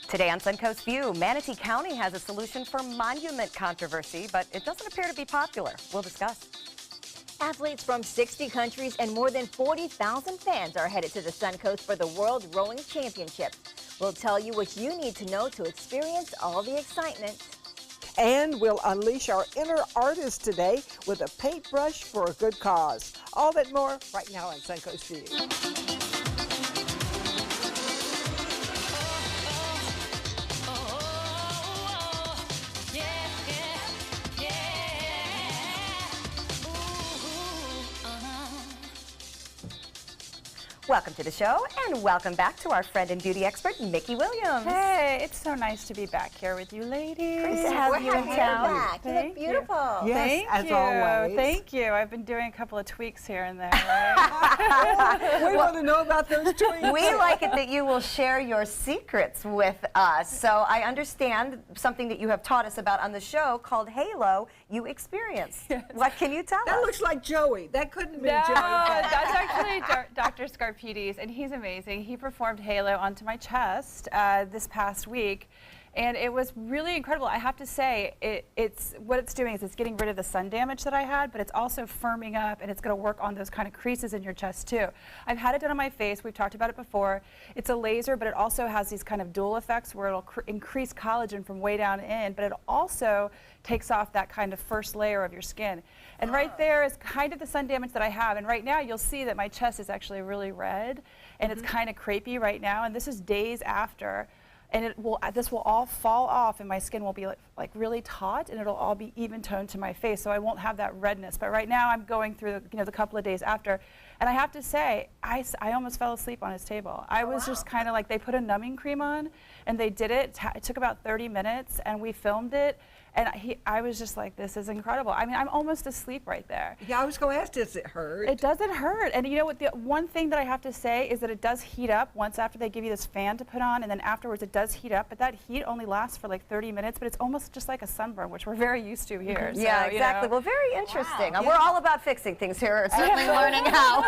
Today on Suncoast View, Manatee County has a solution for monument controversy, but it doesn't appear to be popular. We'll discuss. Athletes from 60 countries and more than 40,000 fans are headed to the Suncoast for the World Rowing Championship. We'll tell you what you need to know to experience all the excitement. And we'll unleash our inner artist today with a paintbrush for a good cause. All that more right now on Suncoast View. Welcome to the show, and welcome back to our friend and beauty expert, Mickey Williams. Hey, it's so nice to be back here with you ladies. Great to have you in town. You look beautiful. Yes, Thank you. always. Thank you. I've been doing a couple of tweaks here and there, right? We want to know about those tweets. We like it that you will share your secrets with us. So I understand something that you have taught us about on the show called Halo you experienced. Yes. What can you tell us? That looks like Joey. That couldn't have been No, Joey. that's actually Dr. Scarpides, and he's amazing. He performed Halo onto my chest this past week, and it was really incredible. I have to say, what it's doing is it's getting rid of the sun damage that I had, but it's also firming up, and it's going to work on those kind of creases in your chest too. I've had it done on my face. We've talked about it before. It's a laser, but it also has these kind of dual effects where it'll increase collagen from way down in, but it also takes off that kind of first layer of your skin. And right there is kind of the sun damage that I have. And right now you'll see that my chest is actually really red, and it's kind of crepey right now. And this is days after. And this will all fall off, and my skin will be like really taut, and it'll all be even toned to my face, so I won't have that redness. But right now I'm going through the couple of days after, and I have to say I almost fell asleep on his table. I was just kind of like, they put a numbing cream on, and they did it. It took about 30 minutes, and we filmed it. And I was just like, this is incredible. I mean, I'm almost asleep right there. Yeah, I was going to ask, does it hurt? It doesn't hurt. And you know what, the one thing that I have to say is that it does heat up once after they give you this fan to put on, and then afterwards it does heat up, but that heat only lasts for like 30 minutes, but it's almost just like a sunburn, which we're very used to here. So, yeah, exactly. Well, very interesting. Wow. We're all about fixing things here, certainly learning how.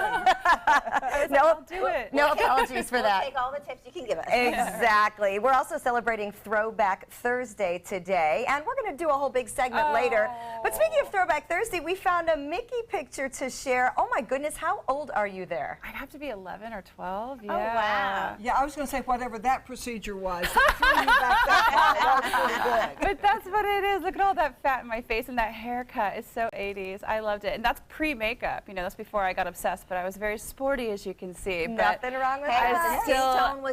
I'll do it. No apologies for that. We'll take all the tips you can give us. Exactly. We're also celebrating Throwback Thursday today, and we're going to do a whole big segment later. But speaking of Throwback Thursday, we found a Mickey picture to share. Oh my goodness, how old are you there? I'd have to be 11 or 12. Yeah. Oh, wow. Yeah, I was going to say whatever that procedure was. It threw you back that far. That was pretty good. But that's what it is. Look at all that fat in my face, and that haircut is so 80s. I loved it. And that's pre-makeup. You know, that's before I got obsessed, but I was very sporty, as you can see. Nothing wrong with that.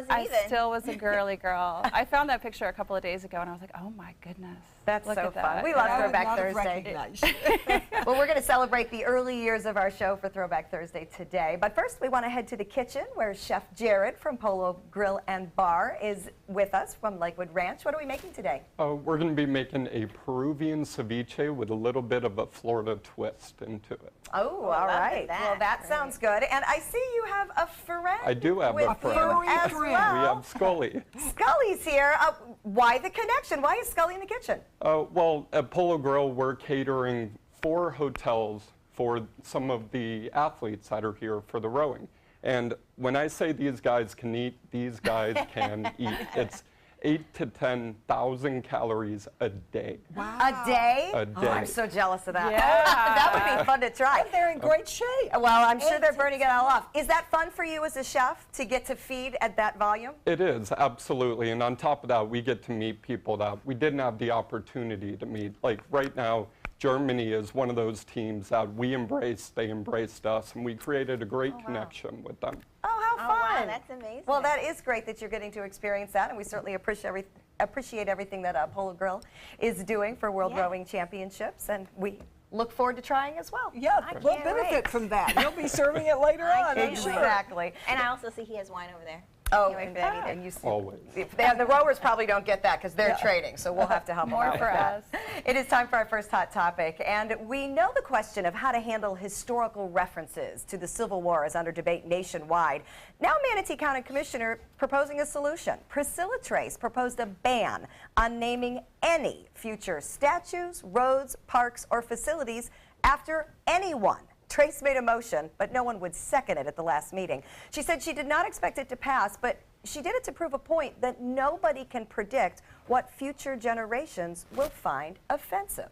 I still was a girly girl. I found that picture a couple of days ago, and I was like, oh my goodness. That's Look so at fun. that. We love Yeah. Throwback Thursday. Well, we're going to celebrate the early years of our show for Throwback Thursday today. But first, we want to head to the kitchen where Chef Jared from Polo Grill and Bar is with us from Lakewood Ranch. What are we making today? We're going to be making a Peruvian ceviche with a little bit of a Florida twist into it. Oh, all right. Well, that sounds good. And I see you have a friend. I do have with a friend. you as friend. well. We have Scully. Scully's here. Why the connection? Why is Scully in the kitchen? Well, at Polo Grill, we're catering 4 hotels for some of the athletes that are here for the rowing. And when I say these guys can eat, these guys can eat. It's 8,000 to 10,000 calories a day. Wow. A day? A day. Oh, I'm so jealous of that. Yeah. That would be fun to try. They're in great shape. Well, I'm sure they're burning it all off. Is that fun for you as a chef to get to feed at that volume? It is, absolutely. And on top of that, we get to meet people that we didn't have the opportunity to meet. Like right now, Germany is one of those teams that we embraced, they embraced us, and we created a great connection with them. Oh, how fun. Wow, that's amazing. Well, that is great that you're getting to experience that, and we certainly appreciate everything that Polo Grill is doing for World Rowing Championships, and we look forward to trying as well. Yeah, we'll can't benefit wait. from that. You'll be serving it later on, I'm sure. Exactly. And I also see he has wine over there. Oh, Anyway, and you see, Always. the rowers probably don't get that because they're training, so we'll have to help them More out for with that. us. It is time for our first hot topic, and we know the question of how to handle historical references to the Civil War is under debate nationwide. Now Manatee County Commissioner proposing a solution. Priscilla Trace proposed a ban on naming any future statues, roads, parks, or facilities after anyone. Trace made a motion, but no one would second it at the last meeting. She said she did not expect it to pass, but she did it to prove a point that nobody can predict what future generations will find offensive.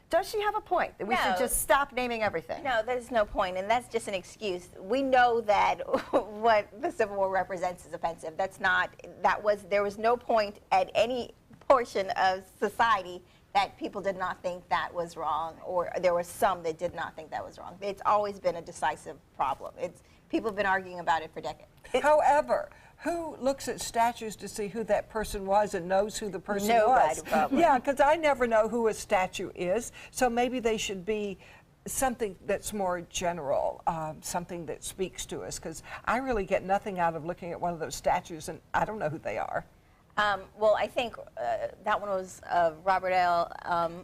Does she have a point that we should just stop naming everything? No, there's no point, and that's just an excuse. We know that what the Civil War represents is offensive. There was no point at any portion of society that people did not think that was wrong, or there were some that did not think that was wrong. It's always been a decisive problem. People have been arguing about it for decades. However, who looks at statues to see who that person was and knows who the person Nobody, was? probably. Yeah, because I never know who a statue is, so maybe they should be something that's more general, something that speaks to us, because I really get nothing out of looking at one of those statues and I don't know who they are. Well, I think that one was Robert L.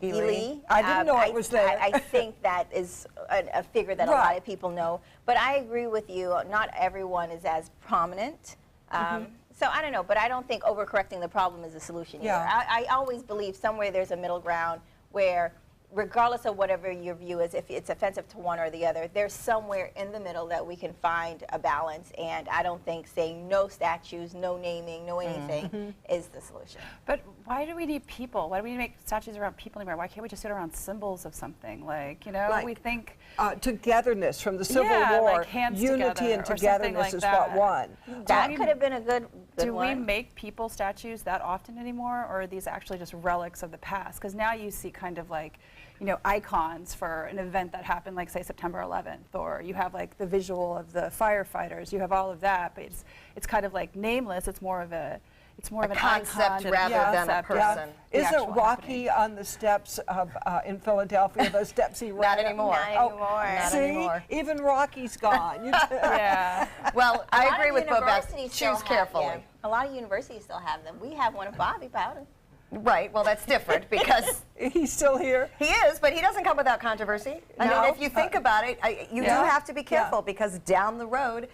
Ely. I didn't know it was there. I think that is a figure that a lot of people know. But I agree with you. Not everyone is as prominent. So I don't know, but I don't think overcorrecting the problem is a solution either. I always believe somewhere there's a middle ground where, regardless of whatever your view is, if it's offensive to one or the other, there's somewhere in the middle that we can find a balance. And I don't think saying no statues, no naming, no anything is the solution. But why do we need people? Why do we need to make statues around people anymore? Why can't we just sit around symbols of something? Like, you know, Like, we think... togetherness from the Civil Yeah, War, like hands unity together and or something togetherness like is that. what won. That could have been a good Do we one. make people statues that often anymore, or are these actually just relics of the past? Because now you see kind of like, you know, icons for an event that happened, like say September 11th, or you have like the visual of the firefighters. You have all of that, but it's kind of like nameless. It's more of an concept icon rather than a concept. person. The Isn't actual Rocky on the steps of in Philadelphia? Those steps he ran Not up? anymore. Not anymore. Not See, anymore. even Rocky's gone. Yeah. Well, I agree with both. Universities still Choose have carefully. them. A lot of universities still have them. We have one of Bobby Bowden. Right, well, that's different because He's still here. he is, but he doesn't come without controversy. I No. mean, if you think about it, you do Yeah. have to be careful Yeah. because down the road,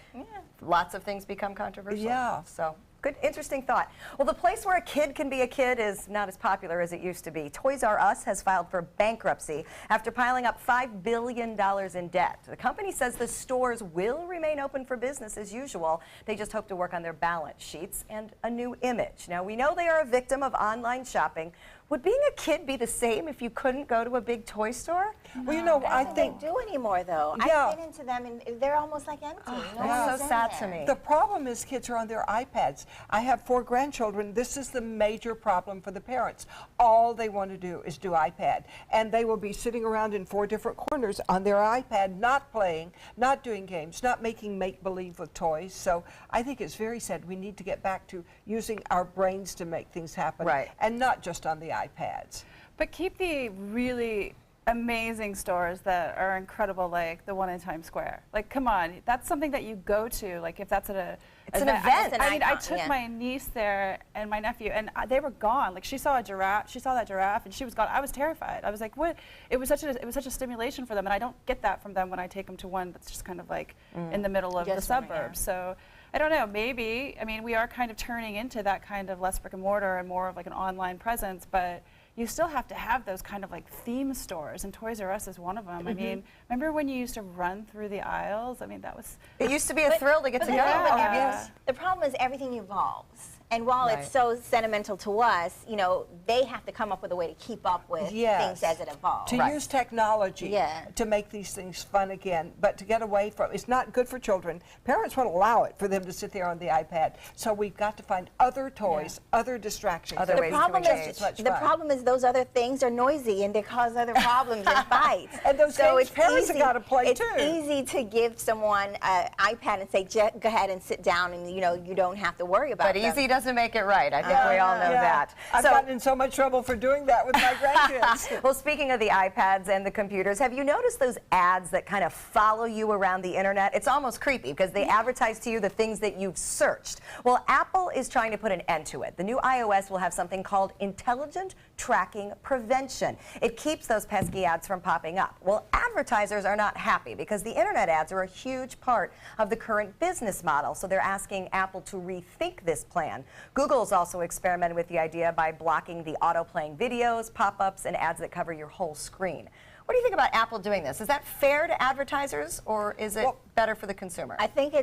lots of things become controversial. Yeah. So, good, interesting thought. Well, the place where a kid can be a kid is not as popular as it used to be. Toys R Us has filed for bankruptcy after piling up $5 billion in debt. The company says the stores will remain open for business as usual. They just hope to work on their balance sheets and a new image. Now, we know they are a victim of online shopping. Would being a kid be the same if you couldn't go to a big toy store? Well, you know, I That's what think they do anymore, though. Yeah. I've been into them, and they're almost like empty. No That's one's so in sad there. to me. the problem is kids are on their iPads. I have 4 grandchildren. This is the major problem for the parents. All they want to do is do iPad. And they will be sitting around in 4 different corners on their iPad, not playing, not doing games, not making make-believe with toys. So I think it's very sad. We need to get back to using our brains to make things happen. Right. And not just on the iPads. But keep the really amazing stores that are incredible, like the one in Times Square. Like, come on, that's something that you go to. Like, if that's at a It's an event. It's an I mean, I icon, took yeah. my niece there and my nephew, and they were gone. Like, she saw a giraffe. She saw that giraffe, and she was gone. I was terrified. I was like, what? It was such a stimulation for them, and I don't get that from them when I take them to one that's just kind of like in the middle of the Just one, yeah. suburbs. So. I don't know, maybe, I mean, we are kind of turning into that kind of less brick and mortar and more of like an online presence, but you still have to have those kind of like theme stores, and Toys R Us is one of them. I mean, remember when you used to run through the aisles? I mean, that was... It used to be a thrill to get to go. Yeah. The problem is everything evolves. And while Right. it's so sentimental to us, you know, they have to come up with a way to keep up with Yes. things as it evolves. To use technology Yeah. to make these things fun again, but to get away from it's not good for children. Parents won't allow it for them to sit there on the iPad. So we've got to find other toys, other distractions. Other that ways make to problem it engage. just as much the fun. problem is those other things are noisy and they cause other problems and fights. And those games parents have gotta play, it's too. easy to give someone an iPad and say, go ahead and sit down, and you know you don't have to worry about But them. easy doesn't make it right. I think we all know Yeah. that. I've gotten in so much trouble for doing that with my grandkids. Well, speaking of the iPads and the computers, have you noticed those ads that kind of follow you around the internet? It's almost creepy because they advertise to you the things that you've searched. Well, Apple is trying to put an end to it. The new iOS will have something called Intelligent Tracking Prevention. It keeps those pesky ads from popping up. Well, advertisers are not happy because the internet ads are a huge part of the current business model, so they're asking Apple to rethink this plan. Google's also experimented with the idea by blocking the auto-playing videos, pop-ups, and ads that cover your whole screen. What do you think about Apple doing this? Is that fair to advertisers, or is it better for the consumer? I think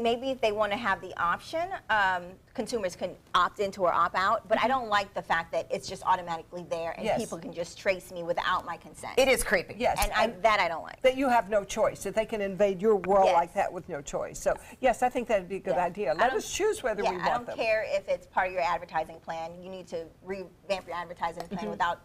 maybe if they want to have the option, consumers can opt into or opt out, but I don't like the fact that it's just automatically there and people can just trace me without my consent. It is creepy. Yes. And that I don't like. That you have no choice, that they can invade your world like that with no choice. So, yes, I think that would be a good idea. Let us choose whether we want them. I don't care if it's part of your advertising plan. You need to revamp your advertising plan without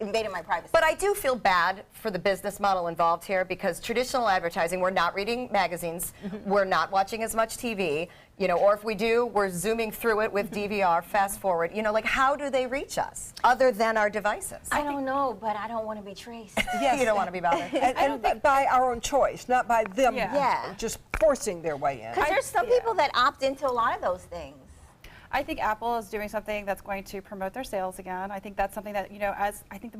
invading my privacy. But I do feel bad for the business model involved here, because traditional advertising, we're not reading magazines, we're not watching as much TV, you know, or if we do, we're zooming through it with DVR, fast forward. You know, like, how do they reach us other than our devices? I don't know, but I don't want to be traced. Yes. You don't want to be bothered. And by our own choice, not by them just forcing their way in. Because there's some people that opt into a lot of those things. I think Apple is doing something that's going to promote their sales again. I think that's something that, you know, as I think the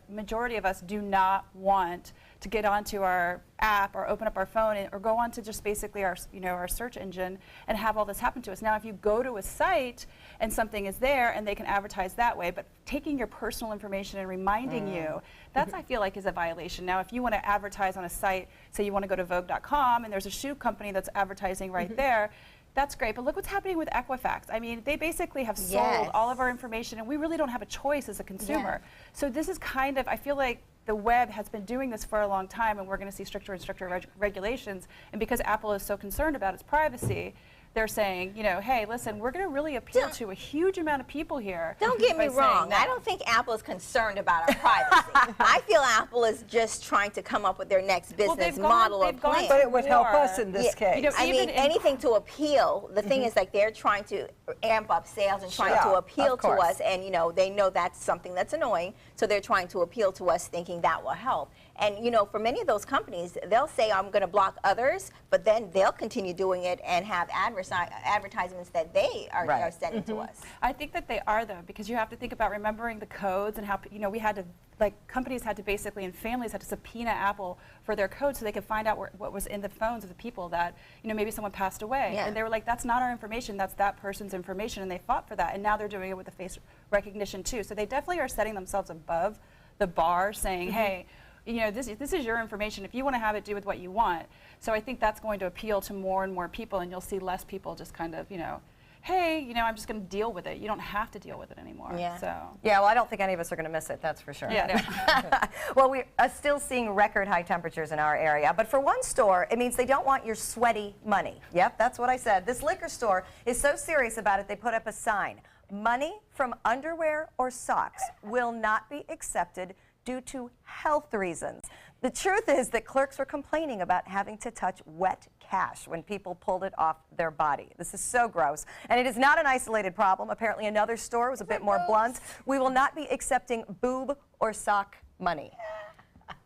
majority of us do not want to get onto our app or open up our phone or go onto just basically our, you know, our search engine and have all this happen to us. Now, if you go to a site and something is there and they can advertise that way, but taking your personal information and reminding you, that's I feel like is a violation. Now, if you want to advertise on a site, say you want to go to Vogue.com and there's a shoe company that's advertising right there, that's great, but look what's happening with Equifax. I mean, they basically have sold all of our information, and we really don't have a choice as a consumer. So this is kind of, I feel like the web has been doing this for a long time, and we're going to see stricter and stricter regulations. And because Apple is so concerned about its privacy, they're saying, you know, hey, listen, we're going to really appeal to a huge amount of people here. Don't get me wrong. I don't think Apple is concerned about our privacy. I feel Apple is just trying to come up with their next business model or plan. But it would help us in this case. You know, I mean, anything to appeal. The thing is, like, they're trying to amp up sales and trying to appeal to us. And, you know, they know that's something that's annoying. So they're trying to appeal to us thinking that will help. And, you know, for many of those companies, they'll say, I'm going to block others, but then they'll continue doing it and have advertisements that they are sending to us. I think that they are, though, because you have to think about remembering the codes and how, you know, we had to, like, companies had to basically, and families had to subpoena Apple for their code so they could find out what was in the phones of the people that, you know, maybe someone passed away. And they were like, that's not our information, that's that person's information, and they fought for that. And now they're doing it with the face recognition, too. So they definitely are setting themselves above the bar, saying, hey, you know, this is your information. If you want to have it, do with what you want. So I think that's going to appeal to more and more people, and you'll see less people just kind of, you know, hey, you know, I'm just going to deal with it. You don't have to deal with it anymore. So. Yeah, well, I don't think any of us are going to miss it, that's for sure. Yeah. Well, we are still seeing record high temperatures in our area, but for one store, it means they don't want your sweaty money. Yep, that's what I said. This liquor store is so serious about it, they put up a sign. Money from underwear or socks will not be accepted due to health reasons. The truth is that clerks were complaining about having to touch wet cash when people pulled it off their body. This is so gross. And it is not an isolated problem. Apparently another store was a bit more blunt. We will not be accepting boob or sock money.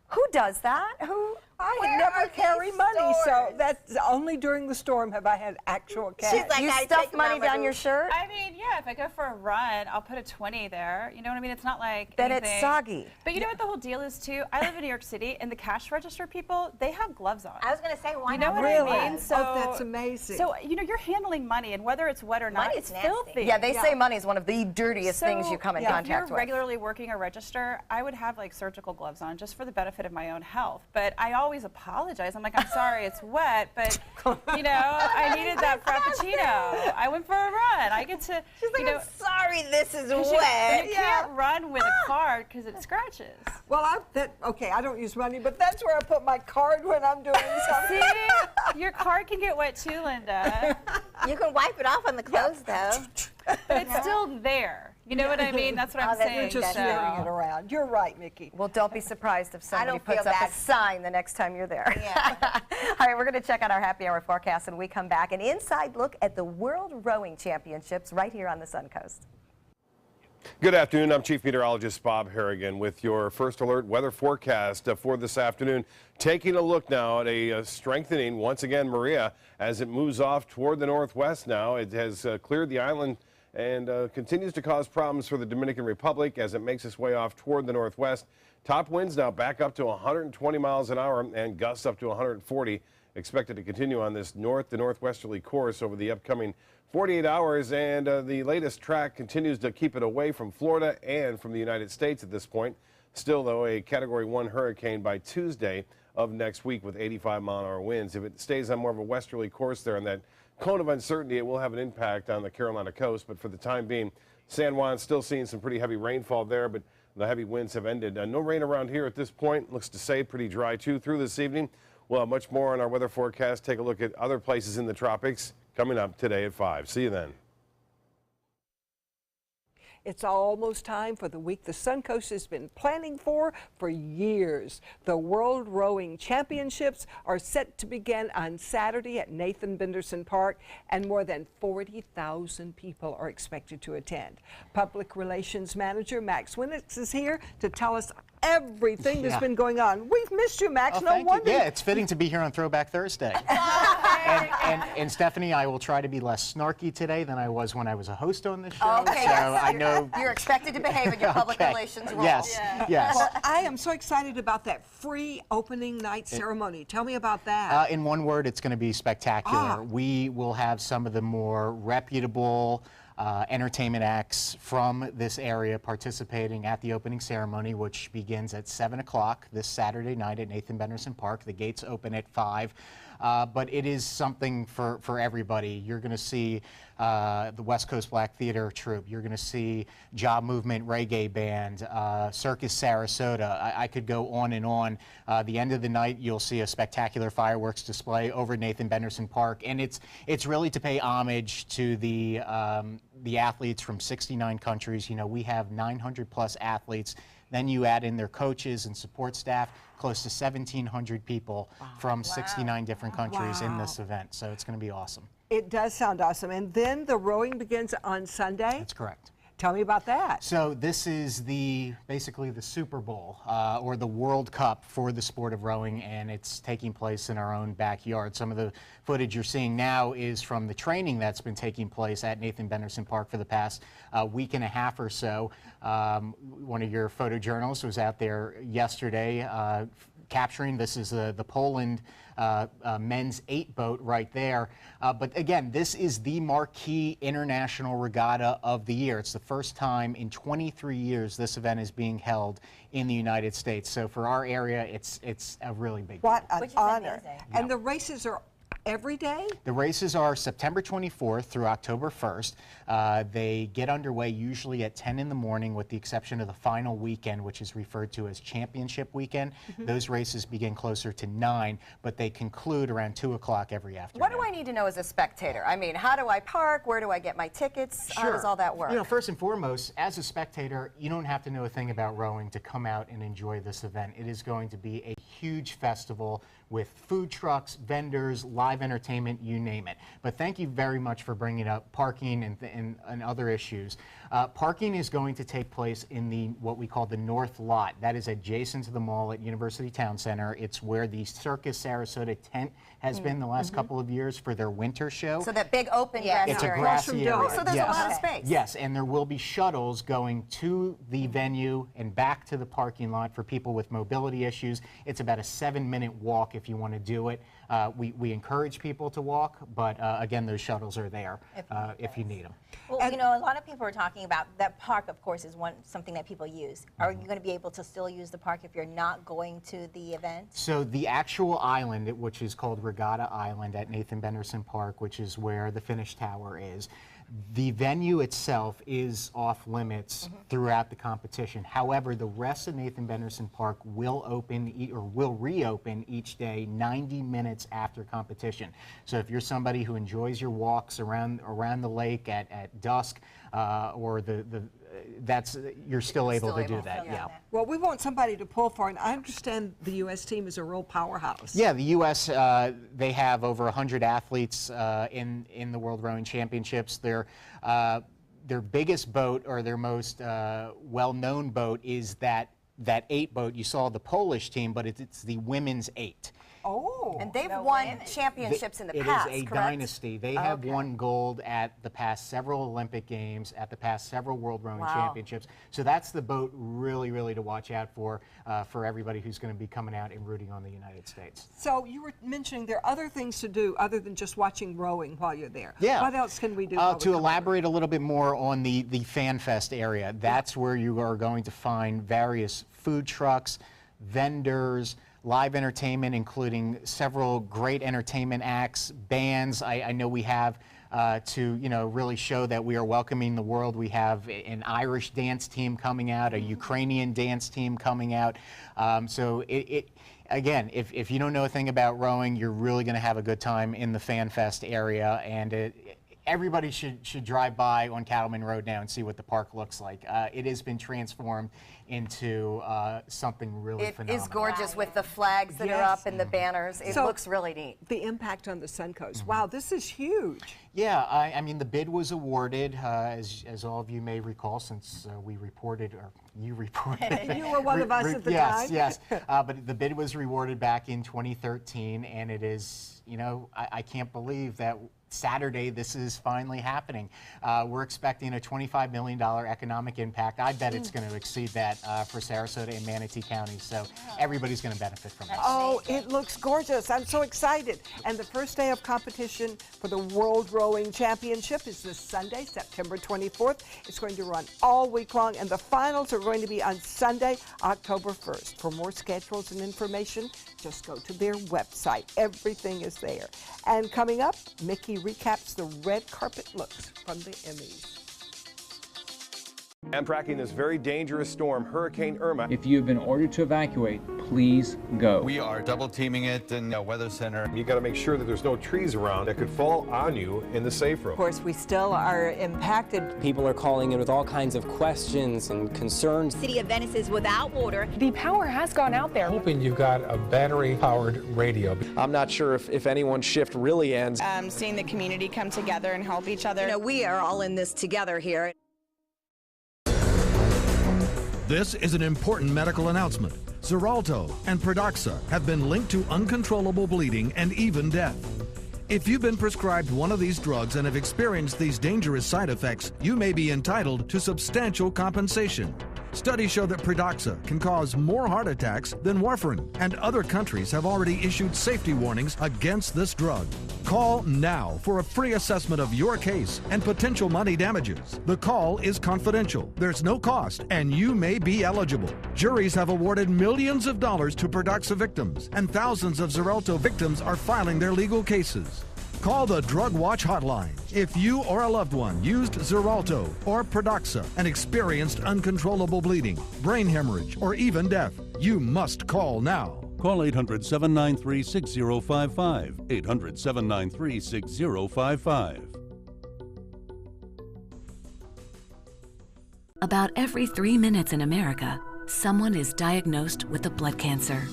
Who does that? Who? I never carry money, so that's only during the storm have I had actual cash. She's like, You stuff money down your shirt? I mean, yeah, if I go for a run, I'll put a 20 there. You know what I mean? It's not like Then anything. it's soggy. But you know what the whole deal is, too? I live in New York City, and the cash register people, they have gloves on. I was going to say, why You know not? what I mean? So, that's amazing. So, you know, you're handling money, and whether it's wet or not, Money's it's nasty. filthy. Yeah, they say money is one of the dirtiest things you come in if contact you're with. regularly working a register, I would have like surgical gloves on just for the benefit of my own health. But I always apologize. I'm like, I'm sorry, it's wet, but you know, I needed that frappuccino. I went for a run. I get to. She's like, you know, I'm sorry, this is you wet. can't run with a card because it scratches. Well, okay, I don't use money, but that's where I put my card when I'm doing something. See, your card can get wet too, Linda. You can wipe it off on the clothes, though. But it's still there. You know what I mean? That's what I'm saying. You're just smearing it around. You're right, Mickey. Well, don't be surprised if somebody don't puts feel up a bad. sign the next time you're there. Yeah. All right, we're going to check out our happy hour forecast when we come back. An inside look at the World Rowing Championships right here on the Suncoast. Good afternoon. I'm Chief Meteorologist Bob Harrigan with your first alert weather forecast for this afternoon. Taking a look now at a strengthening, once again, Maria, as it moves off toward the northwest now. It has cleared the island and continues to cause problems for the Dominican Republic as it makes its way off toward the northwest. Top winds now back up to 120 miles an hour and gusts up to 140. Expected to continue on this north to northwesterly course over the upcoming 48 hours, and the latest track continues to keep it away from Florida and from the United States at this point. Still, though, a Category 1 hurricane by Tuesday of next week with 85-mile-an-hour winds. If it stays on more of a westerly course there on that cone of uncertainty, it will have an impact on the Carolina coast. But for the time being, San Juan's still seeing some pretty heavy rainfall there, but the heavy winds have ended. No rain around here at this point. Looks to stay pretty dry, too, through this evening. We'll have much more on our weather forecast. Take a look at other places in the tropics coming up today at 5. See you then. It's almost time for the week the Suncoast has been planning for years. The World Rowing Championships are set to begin on Saturday at Nathan Benderson Park, and more than 40,000 people are expected to attend. Public Relations Manager Max Winitz is here to tell us everything that's been going on. We've missed you, Max. No wonder. Yeah, it's fitting to be here on Throwback Thursday. and Stephanie, I will try to be less snarky today than I was when I was a host on this show. Okay, so I know you're expected to behave in your public relations role. Yes, yes. Well, I am so excited about that free opening night ceremony. Tell me about that. In one word, it's going to be spectacular. We will have some of the more reputable entertainment acts from this area participating at the opening ceremony, which begins at 7 o'clock this Saturday night at Nathan Benderson Park. The gates open at 5. But it is something for everybody. You're going to see the West Coast Black Theater Troupe. You're going to see Job Movement Reggae Band, Circus Sarasota. I could go on and on. The end of the night, you'll see a spectacular fireworks display over Nathan Benderson Park, and it's really to pay homage to the athletes from 69 countries. You know, we have 900 plus athletes. Then you add in their coaches and support staff, close to 1,700 people from 69 different countries in this event. So it's going to be awesome. It does sound awesome. And then the rowing begins on Sunday? That's correct. Tell me about that. So this is basically the Super Bowl or the World Cup for the sport of rowing, and it's taking place in our own backyard. Some of the footage you're seeing now is from the training that's been taking place at Nathan Benderson Park for the past week and a half or so. One of your photojournalists was out there yesterday capturing. This is the Poland men's 8 boat right there. But again, this is the marquee international regatta of the year. It's the first time in 23 years this event is being held in the United States. So for our area, it's a really big deal. What an Which is honor. amazing. And the races are every day? The races are September 24th through October 1st. They get underway usually at 10 in the morning, with the exception of the final weekend, which is referred to as Championship Weekend. Those races begin closer to 9, but they conclude around 2 o'clock every afternoon. What do I need to know as a spectator? I mean, how do I park? Where do I get my tickets? How does all that work? You know, first and foremost, as a spectator, you don't have to know a thing about rowing to come out and enjoy this event. It is going to be a huge festival with food trucks, vendors, live entertainment, you name it. But thank you very much for bringing up parking and other issues. Parking is going to take place in what we call the North Lot. That is adjacent to the mall at University Town Center. It's where the Circus Sarasota tent has been the last couple of years for their winter show. So that big open grassy It's a area. grassy area. Oh, so there's a lot of space. Yes, and there will be shuttles going to the venue and back to the parking lot for people with mobility issues. It's about a 7-minute walk if you want to do it. We encourage people to walk, but again, those shuttles are there if you need them. Well, you know, a lot of people are talking about that park, of course, is something that people use. Are you going to be able to still use the park if you're not going to the event? So the actual island, which is called Regatta Island at Nathan Benderson Park, which is where the finish tower is, the venue itself is off limits throughout the competition. However, the rest of Nathan Benderson Park will reopen each day 90 minutes after competition. So if you're somebody who enjoys your walks around the lake at dusk, or you're still able to do that. Yeah. Well, we want somebody to pull for, and I understand the U.S. team is a real powerhouse. Yeah, the U.S., they have over 100 athletes in the World Rowing Championships. Their biggest boat, or their most well-known boat, is that 8 boat. You saw the Polish team, but it's the women's 8. Oh. And they've No won women. championships in the It past, is a correct? dynasty. They have won gold at the past several Olympic Games, at the past several World Rowing Wow. Championships. So that's the boat really to watch out for everybody who's going to be coming out and rooting on the United States. So you were mentioning there are other things to do other than just watching rowing while you're there. Yeah. What else can we do? while we To come elaborate a little bit more on the Fan Fest area, that's where you are going to find various food trucks, vendors, live entertainment, including several great entertainment acts, bands. I know we have to really show that we are welcoming the world. We have an Irish dance team coming out, a Ukrainian dance team coming out. So again, if you don't know a thing about rowing, you're really going to have a good time in the Fan Fest area, and everybody should drive by on Cattleman Road now and see what the park looks like. It has been transformed into something really phenomenal. It is gorgeous with the flags that are Yes. up and the banners. It So- looks really neat. The impact on the Suncoast. Wow, this is huge. Yeah, I mean, the bid was awarded, as all of you may recall, since we reported, or you reported. You were one of us at the time. Yes, but the bid was rewarded back in 2013, and it is, I can't believe that Saturday this is finally happening. We're expecting a $25 million economic impact. I bet it's going to exceed that for Sarasota and Manatee counties, so everybody's going to benefit from this. Oh, it looks gorgeous. I'm so excited. And the first day of competition for the World Rowing Championship is this Sunday, September 24th. It's going to run all week long, and the finals are going to be on Sunday, October 1st. For more schedules and information, just go to their website. Everything is there. And coming up, Mickey recaps the red carpet looks from the Emmys. And tracking this very dangerous storm, Hurricane Irma. If you have been ordered to evacuate, please go. We are double teaming it in the Weather Center. You got to make sure that there's no trees around that could fall on you in the safe room. Of course, we still are impacted. People are calling in with all kinds of questions and concerns. City of Venice is without water. The power has gone out there. Hoping you've got a battery-powered radio. I'm not sure if anyone's shift really ends. Seeing the community come together and help each other. We are all in this together here. This is an important medical announcement. Xarelto and Pradaxa have been linked to uncontrollable bleeding and even death. If you've been prescribed one of these drugs and have experienced these dangerous side effects, you may be entitled to substantial compensation. Studies show that Pradaxa can cause more heart attacks than warfarin, and other countries have already issued safety warnings against this drug. Call now for a free assessment of your case and potential money damages. The call is confidential, there's no cost, and you may be eligible. Juries have awarded millions of dollars to Pradaxa victims, and thousands of Xarelto victims are filing their legal cases. Call the Drug Watch hotline. If you or a loved one used Xarelto or Pradaxa and experienced uncontrollable bleeding, brain hemorrhage, or even death, you must call now. Call 800-793-6055. 800-793-6055. About every 3 minutes in America, someone is diagnosed with a blood cancer.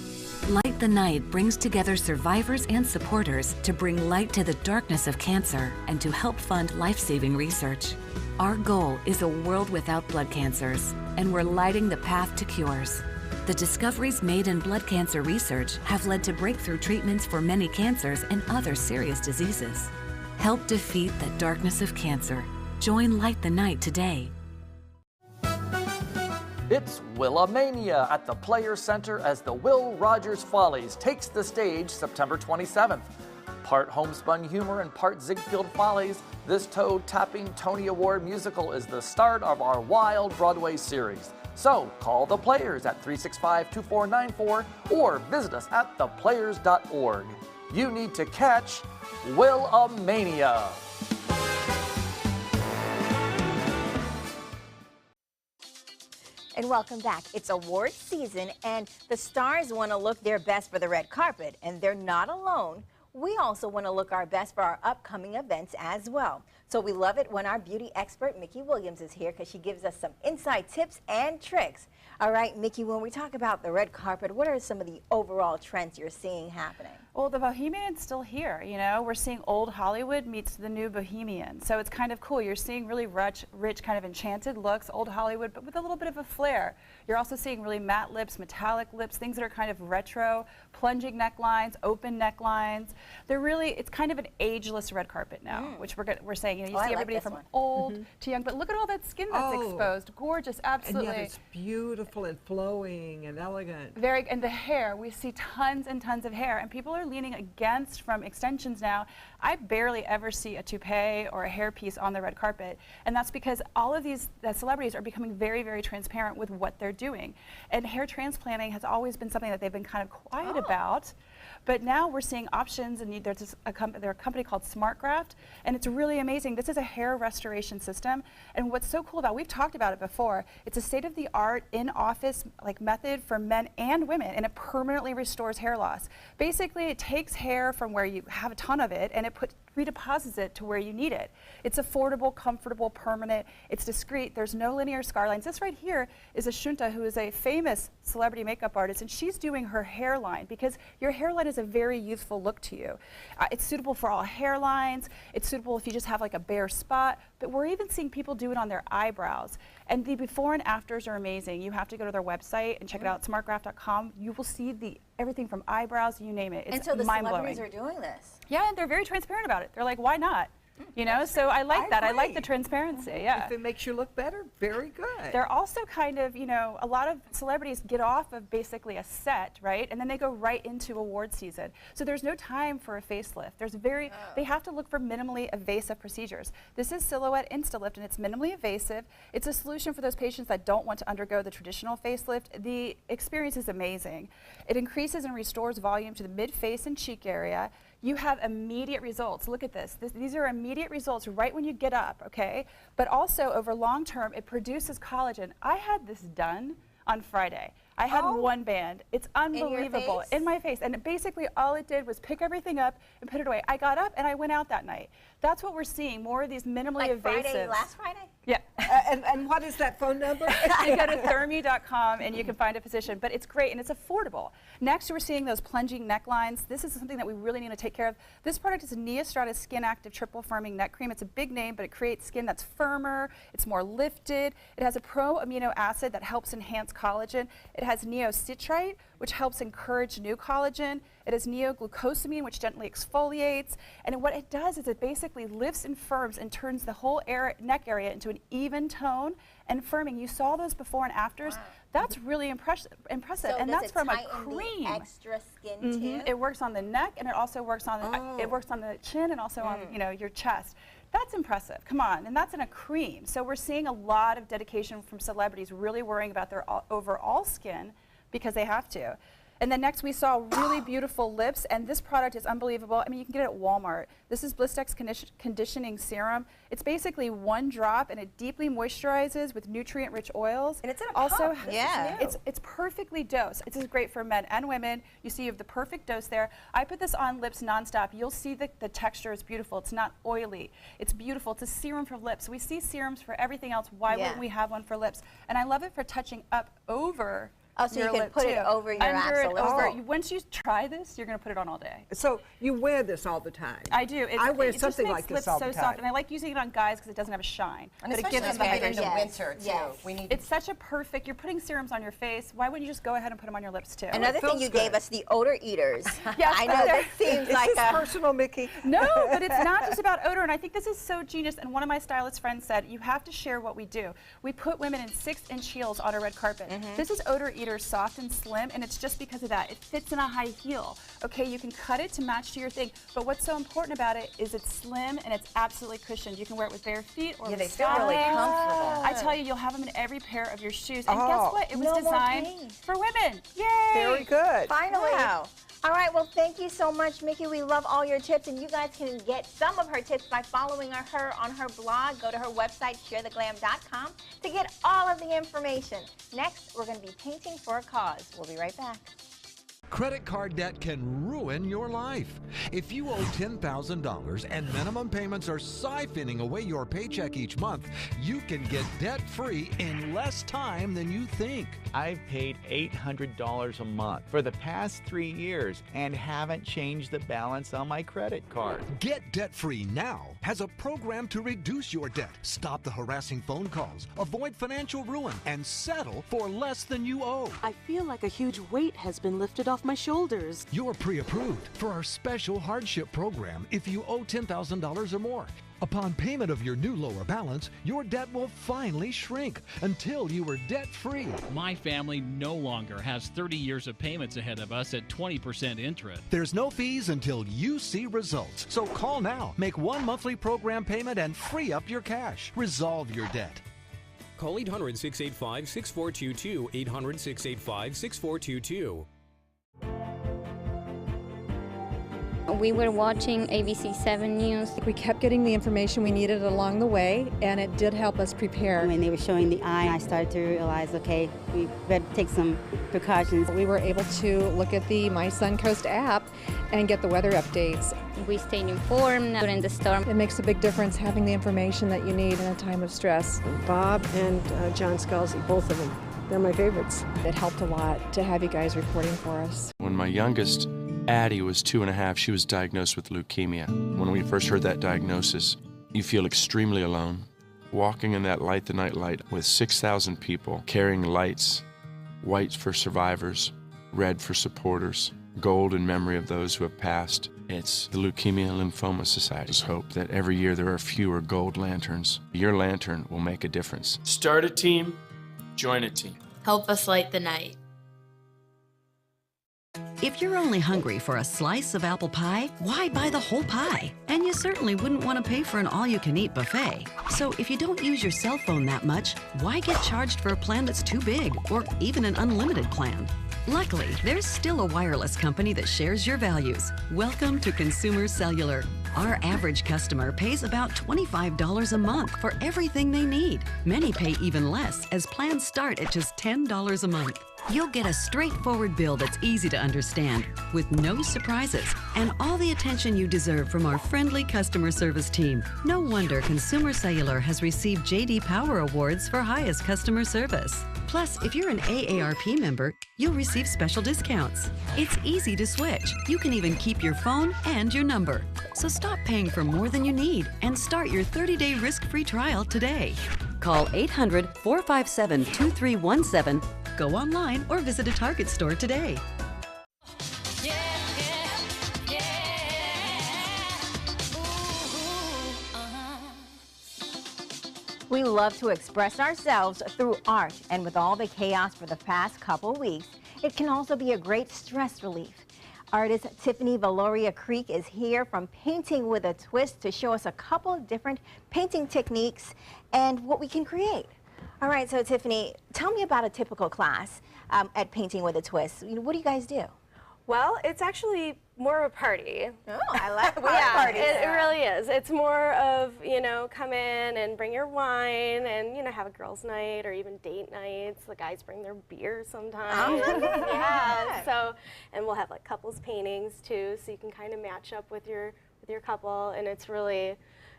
Light the Night brings together survivors and supporters to bring light to the darkness of cancer and to help fund life-saving research. Our goal is a world without blood cancers, and we're lighting the path to cures. The discoveries made in blood cancer research have led to breakthrough treatments for many cancers and other serious diseases. Help defeat the darkness of cancer. Join Light the Night today. It's Willamania at the Players Center as the Will Rogers Follies takes the stage September 27th. Part homespun humor and part Ziegfeld Follies, this toe-tapping Tony Award musical is the start of our wild Broadway series. So call the Players at 365-2494 or visit us at theplayers.org. You need to catch Willamania. And welcome back. It's award season, and the stars want to look their best for the red carpet, and they're not alone. We also want to look our best for our upcoming events as well. So we love it when our beauty expert, Mickey Williams, is here because she gives us some inside tips and tricks. All right, Mickey, when we talk about the red carpet, what are some of the overall trends you're seeing happening? Well, the Bohemian's still here, you know. We're seeing old Hollywood meets the new Bohemian. So it's kind of cool. You're seeing really rich kind of enchanted looks, old Hollywood, but with a little bit of a flair. You're also seeing really matte lips, metallic lips, things that are kind of retro, plunging necklines, open necklines. They're really, it's kind of an ageless red carpet now, which we're saying, you know, you see everybody from old to young, but look at all that skin that's exposed. Gorgeous, absolutely. And yet it's beautiful and flowing and elegant. Very, and the hair, we see tons and tons of hair, and people are leaning against from extensions now. I barely ever see a toupee or a hairpiece on the red carpet, and that's because all of these celebrities are becoming very, very transparent with what they're doing. And hair transplanting has always been something that they've been kind of quiet about, but now we're seeing options, and there's a company called SmartGraft, and it's really amazing. This is a hair restoration system, and what's so cool about, we've talked about it before, it's a state-of-the-art in-office method for men and women, and it permanently restores hair loss. Basically, it takes hair from where you have a ton of it, and it redeposits it to where you need it. It's affordable, comfortable, permanent, it's discreet, there's no linear scar lines. This right here is Ashunta, who is a famous celebrity makeup artist, and she's doing her hairline because your hairline is a very youthful look to you. It's suitable for all hairlines, it's suitable if you just have like a bare spot, but we're even seeing people do it on their eyebrows. And the before and afters are amazing. You have to go to their website and check it out, smartgraph.com. You will see everything from eyebrows, you name it. It's and so the mind-blowing. celebrities are doing this. Yeah, and they're very transparent about it. They're like, why not? You know, so I like that. I like the transparency, yeah. If it makes you look better, very good. They're also kind of, you know, a lot of celebrities get off of basically a set, right? And then they go right into award season. So there's no time for a facelift. They have to look for minimally invasive procedures. This is Silhouette InstaLift, and it's minimally invasive. It's a solution for those patients that don't want to undergo the traditional facelift. The experience is amazing. It increases and restores volume to the mid-face and cheek area. You have immediate results. Look at this. These are immediate results right when you get up, okay? But also over long term, it produces collagen. I had this done on Friday. I had one band. It's unbelievable. In my face. And basically all it did was pick everything up and put it away. I got up and I went out that night. That's what we're seeing, more of these minimally invasive. Last Friday? Yeah. And what is that phone number? You go to thermi.com and you can find a physician, but it's great and it's affordable. Next, we're seeing those plunging necklines. This is something that we really need to take care of. This product is a Neostratus Skin Active Triple Firming Neck Cream. It's a big name, but it creates skin that's firmer, it's more lifted. It has a pro-amino acid that helps enhance collagen. It has neocitrite, which helps encourage new collagen. It has neoglucosamine, which gently exfoliates. And what it does is it basically lifts and firms and turns the whole neck area into an even tone and firming. You saw those before and afters. Wow. That's really impressive. So and that's from a cream. The extra skin too? It works on the neck, and it also works on the chin and also on your chest. That's impressive. Come on, and that's in a cream. So we're seeing a lot of dedication from celebrities really worrying about their overall skin because they have to. And then next we saw really beautiful lips, and this product is unbelievable. I mean, you can get it at Walmart. This is Blistex Conditioning Serum. It's basically one drop, and it deeply moisturizes with nutrient-rich oils. And it's in a also, pump. It's perfectly dosed. It's great for men and women. You see you have the perfect dose there. I put this on lips nonstop. You'll see the texture is beautiful. It's not oily. It's beautiful. It's a serum for lips. We see serums for everything else. Why wouldn't we have one for lips? And I love it for touching up over. Oh, so you can put it over your actual lips. Once you try this, you're going to put it on all day. So you wear this all the time? I do. I wear something like this all the time. Soft, and I like using it on guys because it doesn't have a shine. And especially as we get into winter, too. Yes. It's such a perfect, you're putting serums on your face. Why wouldn't you just go ahead and put them on your lips, too? Another thing you gave us, the odor eaters. Yes, I know that seems like Is this personal, Mickey? No, but it's not just about odor, and I think this is so genius. And one of my stylist friends said, you have to share what we do. We put women in 6-inch heels on a red carpet. This is odor eater, soft and slim, and it's just because of that. It fits in a high heel. Okay, you can cut it to match to your thing, but what's so important about it is it's slim and it's absolutely cushioned. You can wear it with bare feet or with they feel really comfortable. I tell you, you'll have them in every pair of your shoes. And guess what? It was designed for women. Yay! Very good. Finally. Wow. All right, well, thank you so much, Mickey. We love all your tips, and you guys can get some of her tips by following her on her blog. Go to her website, sharetheglam.com, to get all of the information. Next, we're going to be painting for a cause. We'll be right back. Credit card debt can ruin your life. If you owe $10,000 and minimum payments are siphoning away your paycheck each month, you can get debt-free in less time than you think. I've paid $800 a month for the past 3 years and haven't changed the balance on my credit card. Get Debt-Free Now has a program to reduce your debt, stop the harassing phone calls, avoid financial ruin, and settle for less than you owe. I feel like a huge weight has been lifted off my shoulders. You're pre-approved for our special hardship program if you owe $10,000 or more. Upon payment of your new lower balance, your debt will finally shrink until you are debt-free. My family no longer has 30 years of payments ahead of us at 20% interest. There's no fees until you see results. So call now, make one monthly program payment, and free up your cash. Resolve your debt. Call 800-685-6422, 800-685-6422. We were watching ABC 7 News. We kept getting the information we needed along the way, and it did help us prepare. When they were showing the eye, I started to realize, okay, we better take some precautions. We were able to look at the My Suncoast app and get the weather updates. We stayed informed during the storm. It makes a big difference having the information that you need in a time of stress. Bob and John Scalzi, both of them, they're my favorites. It helped a lot to have you guys reporting for us. When my youngest, Addie, was 2.5, she was diagnosed with leukemia. When we first heard that diagnosis, you feel extremely alone. Walking in that Light the Night light with 6,000 people carrying lights, white for survivors, red for supporters, gold in memory of those who have passed. It's the Leukemia and Lymphoma Society's hope that every year there are fewer gold lanterns. Your lantern will make a difference. Start a team, join a team. Help us light the night. If you're only hungry for a slice of apple pie, why buy the whole pie? And you certainly wouldn't want to pay for an all-you-can-eat buffet. So if you don't use your cell phone that much, why get charged for a plan that's too big, or even an unlimited plan? Luckily, there's still a wireless company that shares your values. Welcome to Consumer Cellular. Our average customer pays about $25 a month for everything they need. Many pay even less, as plans start at just $10 a month. You'll get a straightforward bill that's easy to understand, with no surprises, and all the attention you deserve from our friendly customer service team. No wonder Consumer Cellular has received J.D. Power Awards for highest customer service. Plus, if you're an AARP member, you'll receive special discounts. It's easy to switch. You can even keep your phone and your number. So stop paying for more than you need and start your 30-day risk-free trial today. Call 800-457-2317, go online, or visit a Target store today. We love to express ourselves through art, and with all the chaos for the past couple weeks, it can also be a great stress relief. Artist Tiffany Valoria Creek is here from Painting with a Twist to show us a couple different painting techniques and what we can create. All right, so Tiffany, tell me about a typical class at Painting with a Twist. What do you guys do? Well, it's actually more of a party. Oh, I like parties. It really is. It's more of, come in and bring your wine and, have a girls' night or even date nights. The guys bring their beer sometimes. Oh, yeah. So, and we'll have like couples paintings too, so you can kind of match up with your couple, and it's really,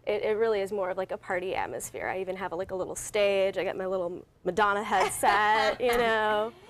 it really is more of like a party atmosphere. I even have a little stage. I got my little Madonna headset,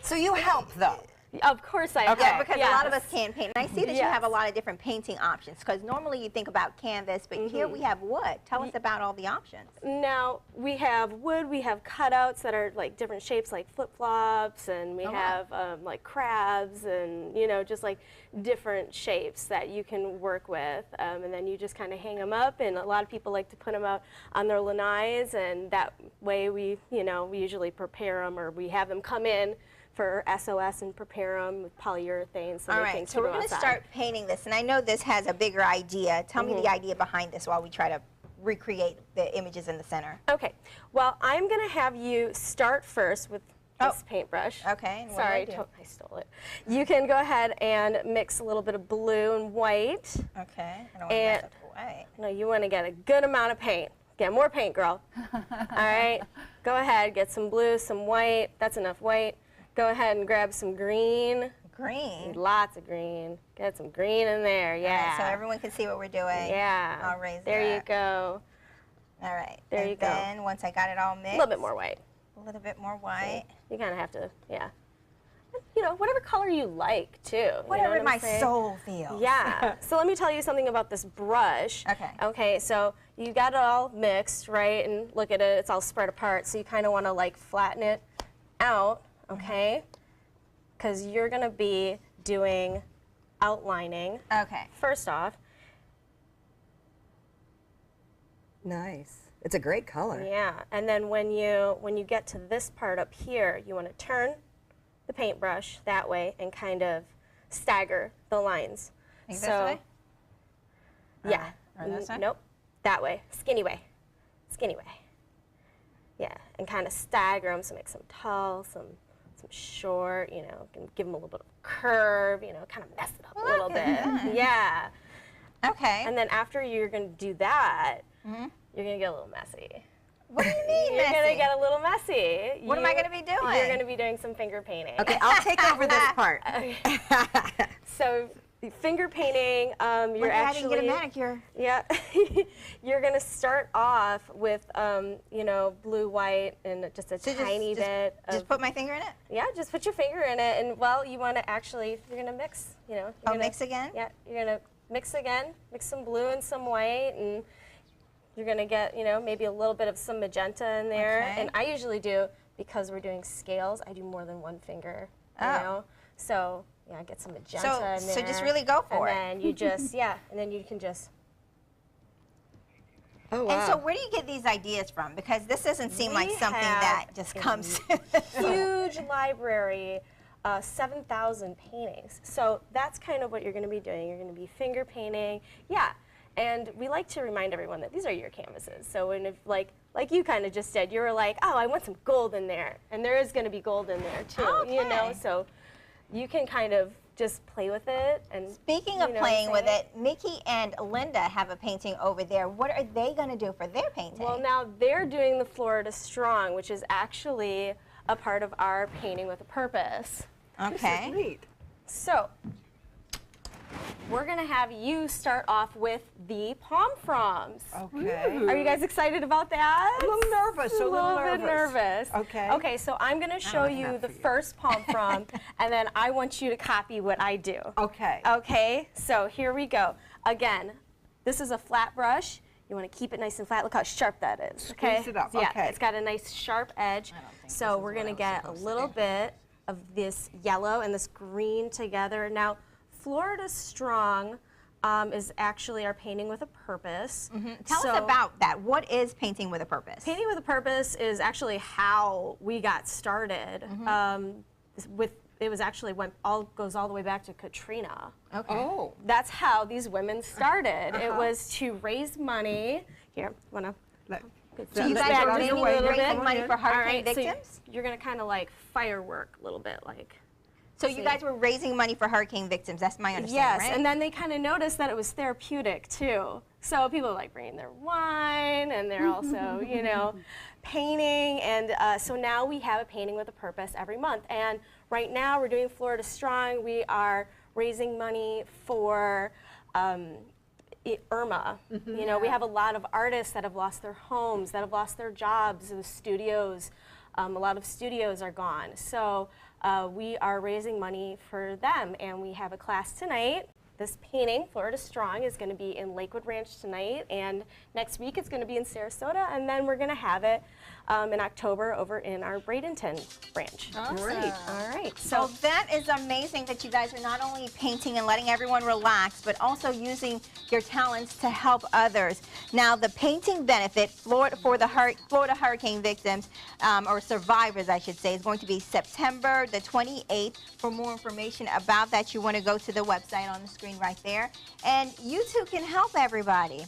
So you help though? Of course I help. Yeah, because a lot of us can't paint. And I see that you Yes. have a lot of different painting options, because normally you think about canvas, but here we have wood. Tell us about all the options. Now, we have wood, we have cutouts that are like different shapes, like flip-flops, and we have like crabs and, just like different shapes that you can work with. And then you just kind of hang them up, and a lot of people like to put them out on their lanais, and that way we usually prepare them, or we have them come in for SOS and prepare them with polyurethane. So all right, so we're going to start painting this, and I know this has a bigger idea. Tell me the idea behind this while we try to recreate the images in the center. Okay, well, I'm going to have you start first with this paintbrush. Okay. Sorry, I stole it. You can go ahead and mix a little bit of blue and white. Okay, I don't want to mess up the white. No, you want to get a good amount of paint. Get more paint, girl. All right, go ahead, get some blue, some white. That's enough white. Go ahead and grab some green. Green. Lots of green. Get some green in there, yeah. All right, so everyone can see what we're doing. Yeah. I'll raise there it you up. go. All right. There you go. And then once I got it all mixed. A little bit more white. A little bit more white. You kind of have to, yeah. You know, whatever color you like, too. Whatever you know what my I'm saying? soul feels. Yeah. So let me tell you something about this brush. Okay. Okay, so you got it all mixed, right? And look at it, it's all spread apart. So you kind of want to like flatten it out, okay? Because you're going to be doing outlining. Okay. First off. Nice. It's a great color. Yeah, and then when you get to this part up here, you want to turn the paintbrush that way and kind of stagger the lines. Like this way? Yeah. Or this way? Nope. That way. Skinny way. Skinny way. Yeah, and kind of stagger them, so make some tall, some short, you know, give them a little bit of curve, you know, kind of mess it up a little bit. Yeah. Okay. And then after you're going to do that, you're going to get a little messy. What do you mean You're messy? going to get a little messy. What am I going to be doing? You're going to be doing some finger painting. Okay, I'll take over this part. So finger painting, you're actually... I didn't get a manicure. Yeah. You're going to start off with, you know, blue, white, and just a tiny bit of... Just put my finger in it? Yeah, just put your finger in it. And, well, you want to actually, you're going to mix, you know. Oh, mix again? Yeah, you're going to mix again. Mix some blue and some white, and you're going to get, you know, maybe a little bit of some magenta in there. Okay. And I usually do, because we're doing scales, I do more than one finger, you Oh. know. So, yeah, get some magenta in there. So just really go for it. And then you just, yeah, and then you can just... Oh, wow. And so where do you get these ideas from? Because this doesn't seem like something that just comes... Huge library, 7,000 paintings. So that's kind of what you're going to be doing. You're going to be finger painting. Yeah. And we like to remind everyone that these are your canvases. So when if, like you kind of just said, you were like, oh, I want some gold in there. And there is going to be gold in there, too. Okay. You know, so you can kind of just play with it. And Speaking of playing with it, Mickey and Linda have a painting over there. What are they going to do for their painting? Well, now they're doing the Florida Strong, which is actually a part of our Painting with a Purpose. Okay. This is neat. So, we're going to have you start off with the palm fronds. Okay. Are you guys excited about that? A little nervous, a little bit nervous. Okay. Okay, so I'm going to show you the first palm frond, and then I want you to copy what I do. Okay. Okay, so here we go. Again, this is a flat brush. You want to keep it nice and flat. Look how sharp that is. Okay? Squeeze it up, Yeah, okay. it's got a nice sharp edge. So we're going to get a little bit of this yellow and this green together. Now, Florida Strong is actually our Painting with a Purpose. Tell us about that. What is Painting with a Purpose? Painting with a Purpose is actually how we got started. It was actually goes all the way back to Katrina. Okay. Oh. That's how these women started. It was to raise money. Here, wanna. So you guys are raising money for hurricane so victims? you're gonna kind of like firework a little bit, like. So you guys were raising money for hurricane victims. That's my understanding, Yes, right? and then they kind of noticed that it was therapeutic too. So people are like bringing their wine, and they're also, you know, painting. And so now we have a Painting with a Purpose every month. And right now we're doing Florida Strong. We are raising money for Irma. You know, we have a lot of artists that have lost their homes, that have lost their jobs, the studios. A lot of studios are gone. So we are raising money for them, and we have a class tonight. This painting, Florida Strong, is going to be in Lakewood Ranch tonight, and next week it's going to be in Sarasota, and then we're going to have it in October over in our Bradenton branch. Awesome. Great. All right. So that is amazing that you guys are not only painting and letting everyone relax, but also using your talents to help others. Now, the painting benefit for the Florida hurricane victims, or survivors, I should say, is going to be September the 28th. For more information about that, you want to go to the website on the screen right there. And you too can help everybody.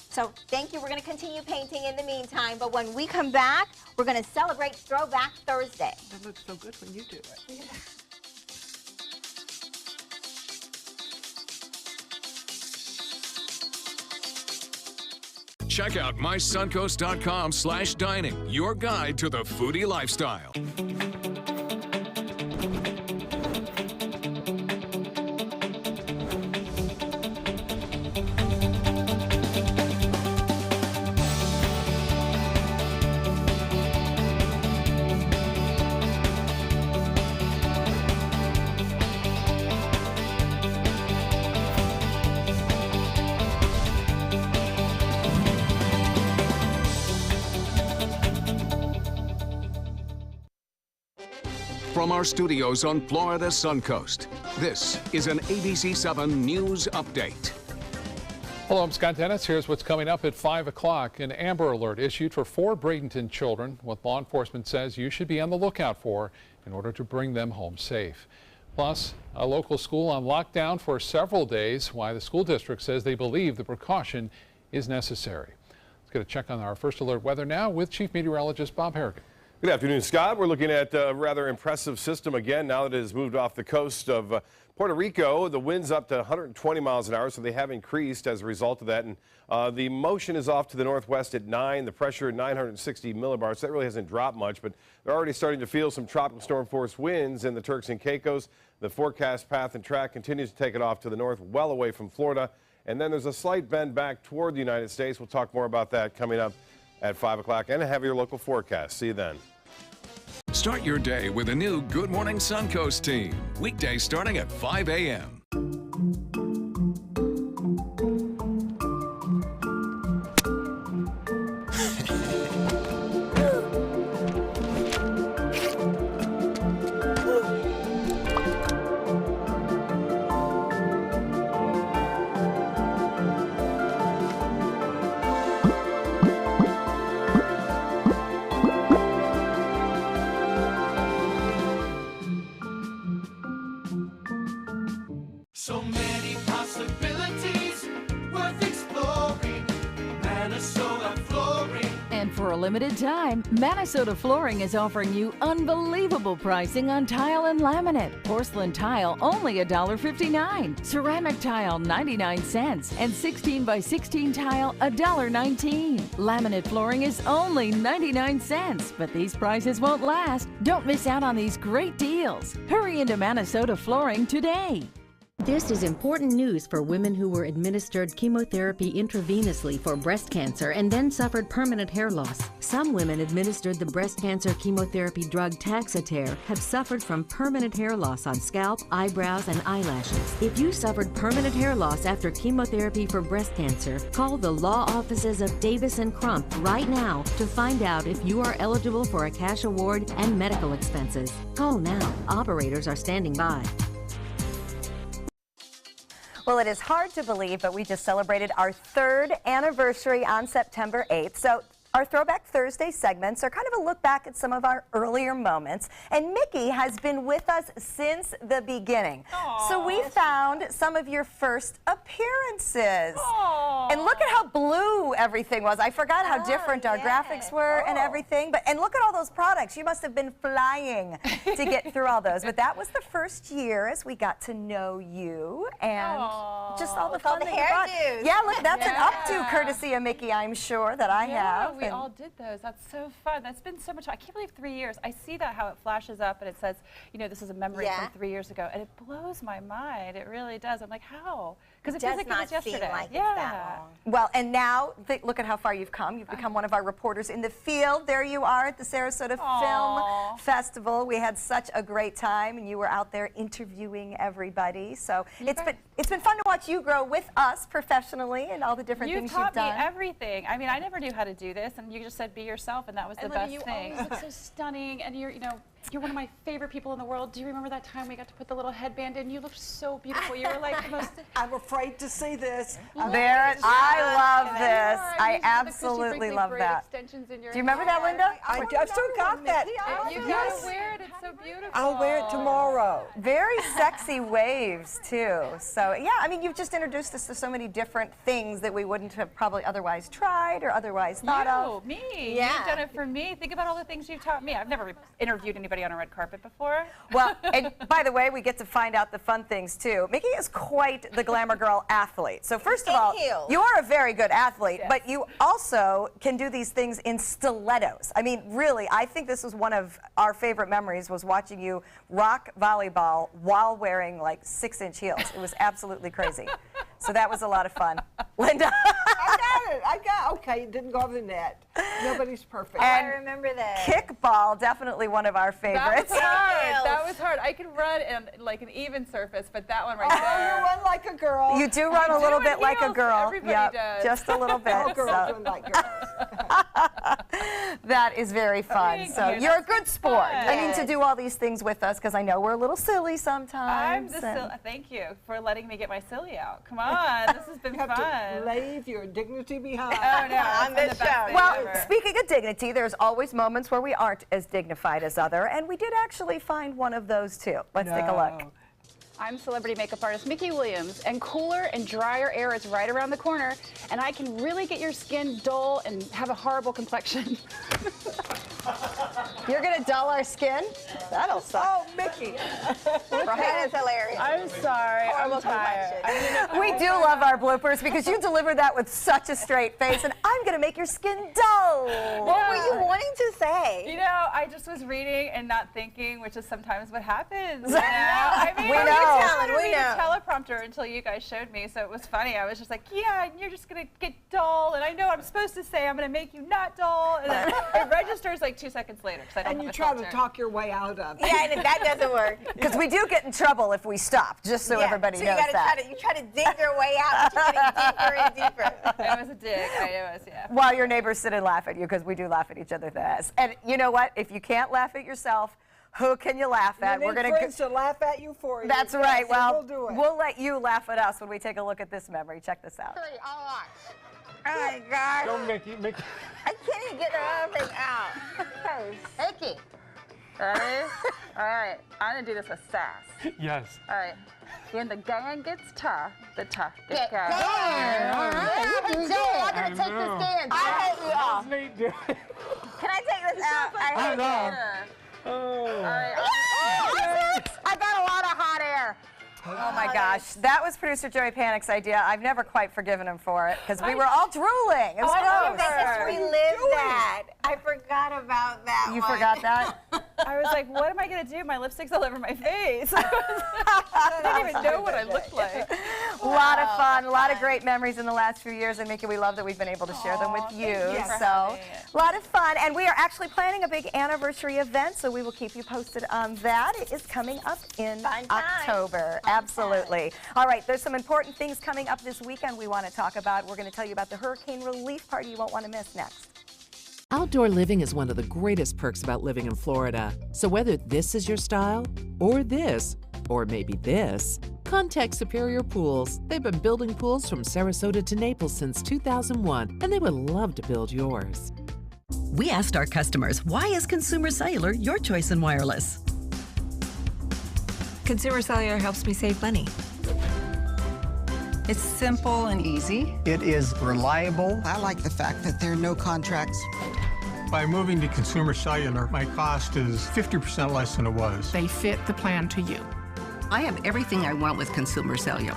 So thank you. We're going to continue painting in the meantime, but when we come back, we're going to celebrate Throwback Thursday. That looks so good when you do it. Check out mysuncoast.com/dining, your guide to the foodie lifestyle. from our studios on Florida's Suncoast, this is an ABC7 News Update. Hello, I'm Scott Dennis. Here's what's coming up at 5 o'clock. An Amber Alert issued for 4 Bradenton children, what law enforcement says you should be on the lookout for in order to bring them home safe. Plus, a local school on lockdown for several days, why the school district says they believe the precaution is necessary. Let's get a check on our first alert weather now with Chief Meteorologist Bob Harrigan. Good afternoon, Scott. We're looking at a rather impressive system again now that it has moved off the coast of Puerto Rico. The wind's up to 120 miles an hour, so they have increased as a result of that. And the motion is off to the northwest at 9. The pressure at 960 millibars. So that really hasn't dropped much, but they're already starting to feel some tropical storm force winds in the Turks and Caicos. The forecast path and track continues to take it off to the north, well away from Florida. And then there's a slight bend back toward the United States. We'll talk more about that coming up at 5 o'clock and a heavier local forecast. See you then. Start your day with a new Good Morning Suncoast team. Weekdays starting at 5 a.m. So many possibilities worth exploring. Minnesota Flooring. And for a limited time, Minnesota Flooring is offering you unbelievable pricing on tile and laminate. Porcelain tile only $1.59. Ceramic tile 99 cents. And 16 by 16 tile $1.19. Laminate flooring is only 99 cents. But these prices won't last. Don't miss out on these great deals. Hurry into Minnesota Flooring today. This is important news for women who were administered chemotherapy intravenously for breast cancer and then suffered permanent hair loss. Some women administered the breast cancer chemotherapy drug Taxotere have suffered from permanent hair loss on scalp, eyebrows, and eyelashes. If you suffered permanent hair loss after chemotherapy for breast cancer, call the law offices of Davis & Crump right now to find out if you are eligible for a cash award and medical expenses. Call now. Operators are standing by. Well, it is hard to believe, but we just celebrated our 3rd anniversary on September 8th. So our Throwback Thursday segments are kind of a look back at some of our earlier moments. And Mickey has been with us since the beginning. Aww. So we found some of your first appearances. Aww. And look at how blue everything was. I forgot how different our graphics were and everything. And look at all those products. You must have been flying to get through all those. But that was the first year as we got to know you and just all the fun that you brought. Yeah, look, that's an updo courtesy of Mickey, I'm sure, that I have. We all did those. That's so fun. That's been so much fun. I can't believe 3 years. I see that how it flashes up and it says, you know, this is a memory from 3 years ago, and it blows my mind. It really does. I'm like, how? Because it feels like it was yesterday. Like it's that long. Well, and now look at how far you've come. You've become one of our reporters in the field. There you are at the Sarasota Film Festival. We had such a great time, and you were out there interviewing everybody. So it's been fun to watch you grow with us professionally and all the different things you've done. You taught me everything. I mean, I never knew how to do this, and you just said be yourself, and that was the best thing. You always look so stunning, and you're one of my favorite people in the world. Do you remember that time we got to put the little headband in? You looked so beautiful. You were like the most. I'm afraid to see this. I love this. I absolutely love that. Do you remember that, Linda? I've still got that. You gotta wear it. It's so beautiful. I'll wear it tomorrow. Very sexy waves too. So yeah, I mean, you've just introduced us to so many different things that we wouldn't have probably otherwise tried or otherwise thought of. Me. Yeah. You've done it for me. Think about all the things you've taught me. I've never interviewed anybody on a red carpet before. Well, and by the way, we get to find out the fun things too. Mickey is quite the glamour girl athlete. So first of all, you are a very good athlete, but you also can do these things in stilettos. I mean, really, I think this was one of our favorite memories, was watching you rock volleyball while wearing like 6-inch heels. It was absolutely crazy. So that was a lot of fun. Linda? Okay, it didn't go over the net. Nobody's perfect. And I remember that. Kickball, definitely one of our favorites. That was hard. That was hard. I could run in like an even surface, but that one right there. You run like a girl. You do run a little bit like a girl. Everybody does. Just a little bit. All girls run like girls. That is very fun. Thank So you. you're a That's good been sport. fun. I mean, to do all these things with us, because I know we're a little silly I'm sometimes. the thank you for letting me get my silly out. Come on, this has been You have fun. to leave your dignity behind. Oh no, On this show. Well, speaking of dignity, there's always moments where we aren't as dignified as other, and we did actually find one of those too. Let's take a look. I'm celebrity makeup artist Mickey Williams, and cooler and drier air is right around the corner, and I can really get your skin dull and have a horrible complexion. You're going to dull our skin? That'll suck. Oh, Mickey. That is hilarious. I'm sorry. Horrible I'm tired. complexion. We do love our bloopers because you deliver that with such a straight face, and I'm going to make your skin dull. What were you wanting to say? You know, I just was reading and not thinking, which is sometimes what happens. You know? I mean, We I know. didn't We read know. a teleprompter until you guys showed me, so it was funny. I was just like, yeah, and you're just gonna get dull, and I know I'm supposed to say I'm gonna make you not dull, and then it registers like 2 seconds later because I don't And have you a try to filter. talk your way out of it. Yeah, and that doesn't work. Because we do get in trouble if we stop, just so everybody so knows you that. You try to dig your way out, but you're getting deeper and deeper. It was a dig. It was, yeah. While your neighbors sit and laugh at you, because we do laugh at each other. And you know what? If you can't laugh at yourself, who can you laugh at? We're going to laugh at you for you. That's right. Yes, Well, we'll do it. we'll let you laugh at us when we take a look at this memory. Check this out. Oh my God. Don't make you make. I can't even get the other thing out. Icky. Ready? All right. I'm gonna do this with sass. Yes. All right. When the going gets tough, the tough get going. All right. I'm going to take this dance. I hate you all. Nate do it? Can I take this out? I hate know. you. Oh. All right. I got a lot of hot air. Oh my gosh, that was producer Joey Panic's idea. I've never quite forgiven him for it because we were all drooling. It was gross. Let's relive that. I forgot about that You one. forgot that? I was like, what am I gonna do? My lipstick's all over my face. I didn't even know what I looked like. A lot of fun, a lot of great memories in the last few years, and Mickey, we love that we've been able to share them with you. So, a lot of fun, and we are actually planning a big anniversary event, so we will keep you posted on that. It is coming up in October. Absolutely. All right, there's some important things coming up this weekend we want to talk about. We're going to tell you about the hurricane relief party you won't want to miss next. Outdoor living is one of the greatest perks about living in Florida. So whether this is your style, or this, or maybe this, contact Superior Pools. They've been building pools from Sarasota to Naples since 2001, and they would love to build yours. We asked our customers, why is Consumer Cellular your choice in wireless? Consumer Cellular helps me save money. It's simple and easy. It is reliable. I like the fact that there are no contracts. By moving to Consumer Cellular, my cost is 50% less than it was. They fit the plan to you. I have everything I want with Consumer Cellular.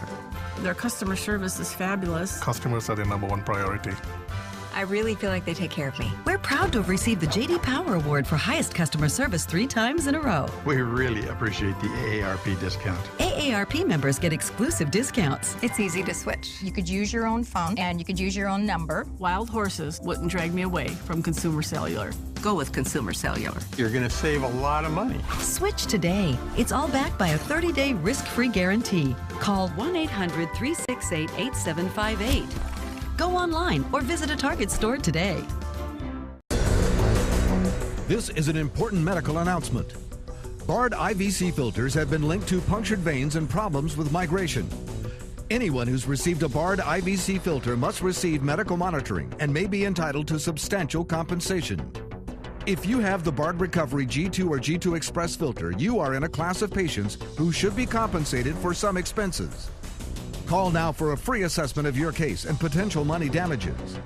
Their customer service is fabulous. Customers are the #1 priority. I really feel like they take care of me. We're proud to have received the J.D. Power Award for highest customer service 3 times in a row. We really appreciate the AARP discount. AARP members get exclusive discounts. It's easy to switch. You could use your own phone and you could use your own number. Wild horses wouldn't drag me away from Consumer Cellular. Go with Consumer Cellular. You're going to save a lot of money. Switch today. It's all backed by a 30-day risk-free guarantee. Call 1-800-368-8758. Go online or visit a Target store today. This is an important medical announcement. Bard IVC filters have been linked to punctured veins and problems with migration. Anyone who's received a Bard IVC filter must receive medical monitoring and may be entitled to substantial compensation. If you have the Bard Recovery G2 or G2 Express filter, you are in a class of patients who should be compensated for some expenses. Call now for a free assessment of your case and potential money damages.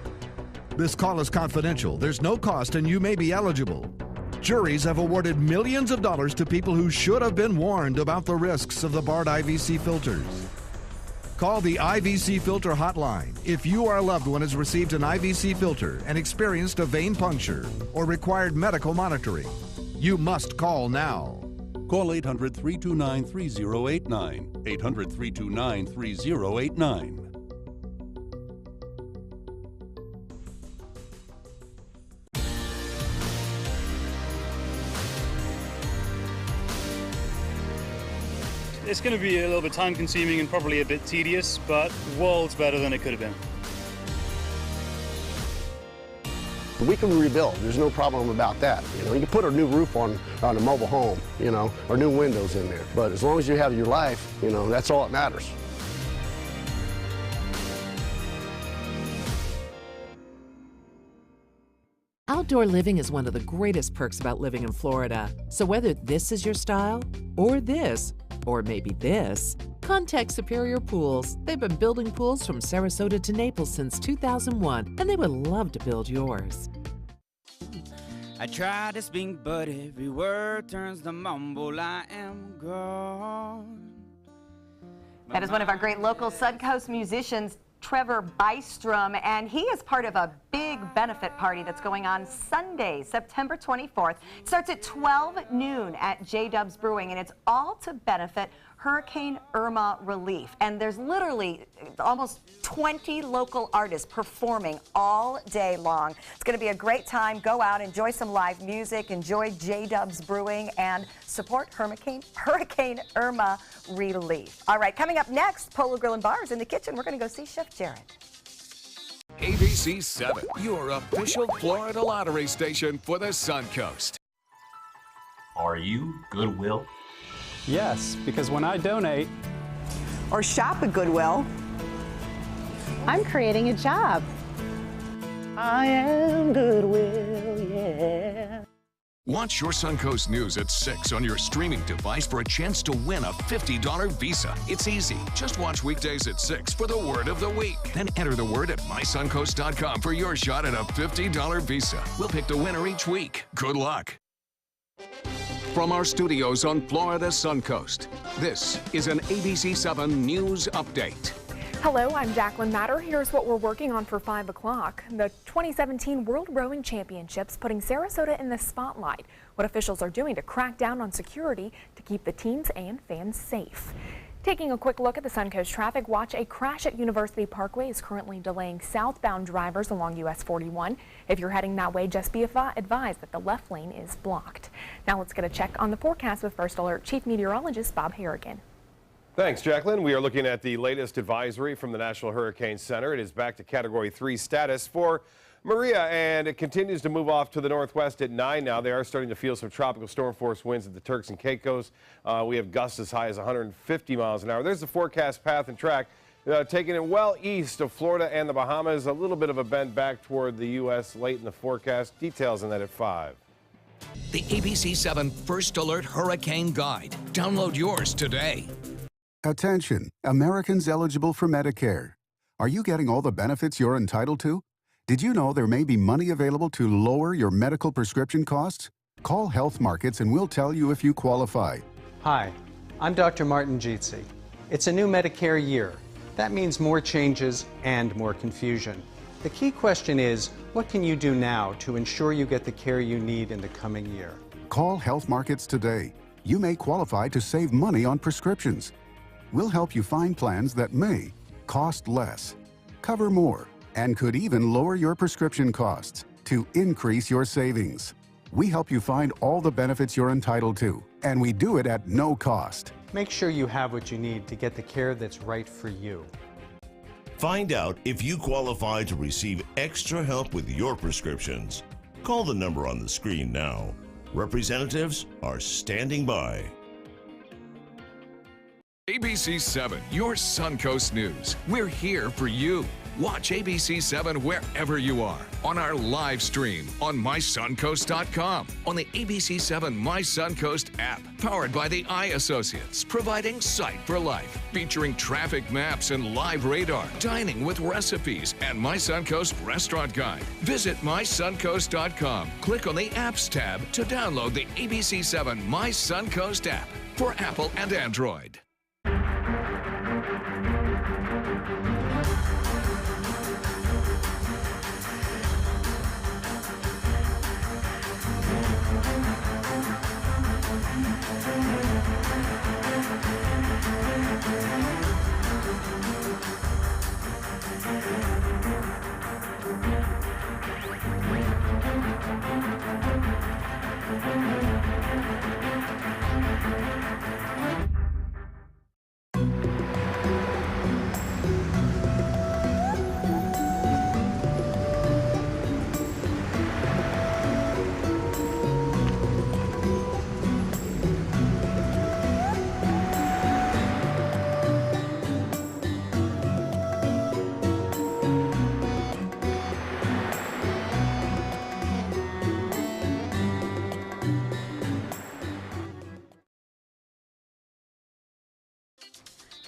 This call is confidential. There's no cost and you may be eligible. Juries have awarded millions of dollars to people who should have been warned about the risks of the Bard IVC filters. Call the IVC Filter Hotline if you or a loved one has received an IVC filter and experienced a vein puncture or required medical monitoring. You must call now. Call 800-329-3089. 800-329-3089. It's going to be a little bit time consuming and probably a bit tedious, but worlds better than it could have been. We can rebuild. There's no problem about that. You know, you can put a new roof on a mobile home, you know, or new windows in there. But as long as you have your life, you know, that's all that matters. Outdoor living is one of the greatest perks about living in Florida. So whether this is your style, or this, or maybe this, contact Superior Pools. They've been building pools from Sarasota to Naples since 2001, and they would love to build yours. I try to speak, but every word turns to mumble. I am gone. That is one of our great local Suncoast musicians, Trevor Bystrom, and he is part of a big benefit party that's going on Sunday, September 24th. It starts at 12 noon at J-Dub's Brewing, and it's all to benefit Hurricane Irma relief. And there's literally almost 20 local artists performing all day long. It's going to be a great time. Go out, enjoy some live music, enjoy J-Dub's Brewing, and support Hurricane Irma relief. All right, coming up next, Polo Grill and Bars in the kitchen. We're going to go see Chef Jared. ABC 7, your official Florida lottery station for the Suncoast. Are you Goodwill? Yes, because when I donate or shop at Goodwill, I'm creating a job. I am Goodwill, yeah. Watch your Suncoast News at 6 on your streaming device for a chance to win a $50 Visa. It's easy. Just watch weekdays at 6 for the word of the week. Then enter the word at mysuncoast.com for your shot at a $50 Visa. We'll pick the winner each week. Good luck. From our studios on Florida's Suncoast, this is an ABC 7 News Update. Hello, I'm Jacqueline Matter. Here's what we're working on for 5 o'clock. The 2017 World Rowing Championships putting Sarasota in the spotlight. What officials are doing to crack down on security to keep the teams and fans safe. Taking a quick look at the Suncoast traffic, watch a crash at University Parkway is currently delaying southbound drivers along US 41. If you're heading that way, just be advised that the left lane is blocked. Now let's get a check on the forecast with First Alert Chief Meteorologist Bob Harrigan. Thanks, Jacqueline. We are looking at the latest advisory from the National Hurricane Center. It is back to Category 3 status for Maria, and it continues to move off to the northwest at 9 now. They are starting to feel some tropical storm force winds at the Turks and Caicos. We have gusts as high as 150 miles an hour. There's the forecast path and track, taking it well east of Florida and the Bahamas. A little bit of a bend back toward the U.S. late in the forecast. Details on that at 5. The ABC 7 First Alert Hurricane Guide. Download yours today. Attention, Americans eligible for Medicare. Are you getting all the benefits you're entitled to? Did you know there may be money available to lower your medical prescription costs? Call Health Markets and we'll tell you if you qualify. Hi, I'm Dr. Martin Jeetzy. It's a new Medicare year. That means more changes and more confusion. The key question is, what can you do now to ensure you get the care you need in the coming year? Call Health Markets today. You may qualify to save money on prescriptions. We'll help you find plans that may cost less, cover more, and could even lower your prescription costs to increase your savings. We help you find all the benefits you're entitled to, and we do it at no cost. Make sure you have what you need to get the care that's right for you. Find out if you qualify to receive extra help with your prescriptions. Call the number on the screen now. Representatives are standing by. ABC 7, your Suncoast News. We're here for you. Watch ABC 7 wherever you are, on our live stream, on mysuncoast.com, on the ABC 7 My Suncoast app, powered by the Eye Associates, providing sight for life, featuring traffic maps and live radar, dining with recipes, and My Suncoast Restaurant Guide. Visit mysuncoast.com. Click on the Apps tab to download the ABC 7 My Suncoast app for Apple and Android.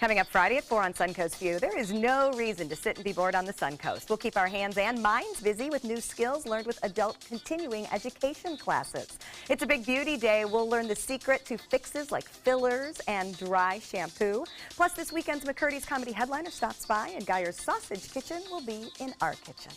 Coming up Friday at 4 on Suncoast View, there is no reason to sit and be bored on the Suncoast. We'll keep our hands and minds busy with new skills learned with adult continuing education classes. It's a big beauty day. We'll learn the secret to fixes like fillers and dry shampoo. Plus, this weekend's McCurdy's comedy headliner stops by, and Geyer's Sausage Kitchen will be in our kitchen.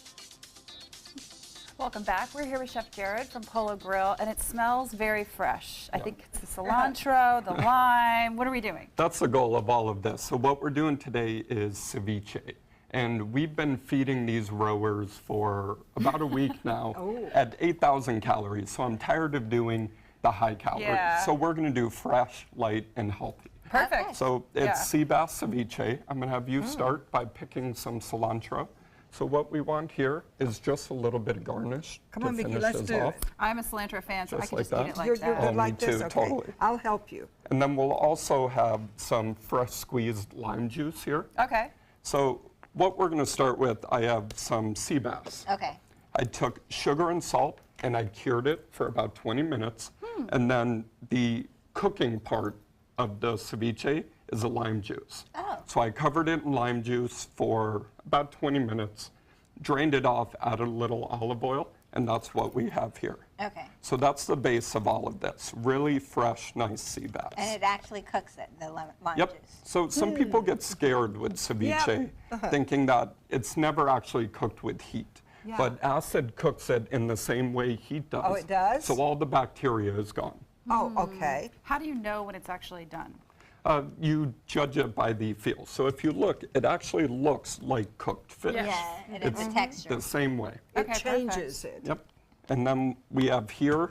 Welcome back. We're here with Chef Jared from Polo Grill, and it smells very fresh. I think it's the cilantro, the lime. What are we doing? That's the goal of all of this. So what we're doing today is ceviche. And we've been feeding these rowers for about a week now at 8,000 calories. So I'm tired of doing the high calories. Yeah. So we're going to do fresh, light, and healthy. Perfect. So it's sea bass ceviche. I'm going to have you start by picking some cilantro. So what we want here is just a little bit of garnish to finish this off. I'm a cilantro fan, so I can like just eat it like that. that. Oh, me too, totally. I'll help you. And then we'll also have some fresh squeezed lime juice here. Okay. So what we're going to start with, I have some sea bass. Okay. I took sugar and salt and I cured it for about 20 minutes. And then the cooking part of the ceviche is the lime juice. So I covered it in lime juice for about 20 minutes, drained it off, added a little olive oil, and that's what we have here. Okay. So that's the base of all of this. Really fresh, nice sea bass. And it actually cooks it, the lime Yep. juice. So some people get scared with ceviche, thinking that it's never actually cooked with heat. Yeah. But acid cooks it in the same way heat does. Oh, it does? So all the bacteria is gone. Oh, okay. How do you know when it's actually done? You judge it by the feel. So if you look, it actually looks like cooked fish. Yeah, and it's the texture. The same way. It changes it. Yep. And then we have here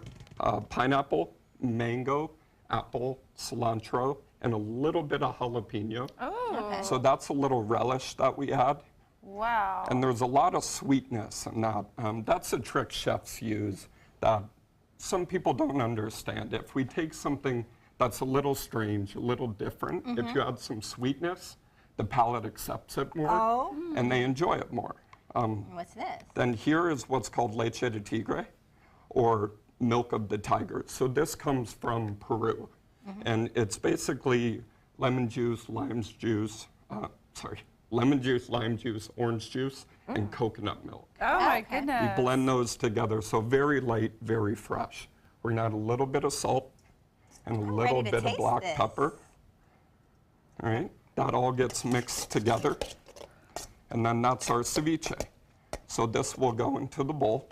pineapple, mango, apple, cilantro, and a little bit of jalapeno. Oh. Okay. So that's a little relish that we add. Wow. And there's a lot of sweetness in that. That's a trick chefs use that some people don't understand. If we take something that's a little strange, a little different, if you add some sweetness, the palate accepts it more and they enjoy it more. What's this? Then here is what's called leche de tigre, or milk of the tiger. So this comes from Peru. And it's basically lemon juice, lime juice, orange juice, and coconut milk. Oh my goodness. We blend those together, so very light, very fresh. We're going to add a little bit of salt and a little bit of black pepper. All right, that all gets mixed together. And then that's our ceviche. So this will go into the bowl.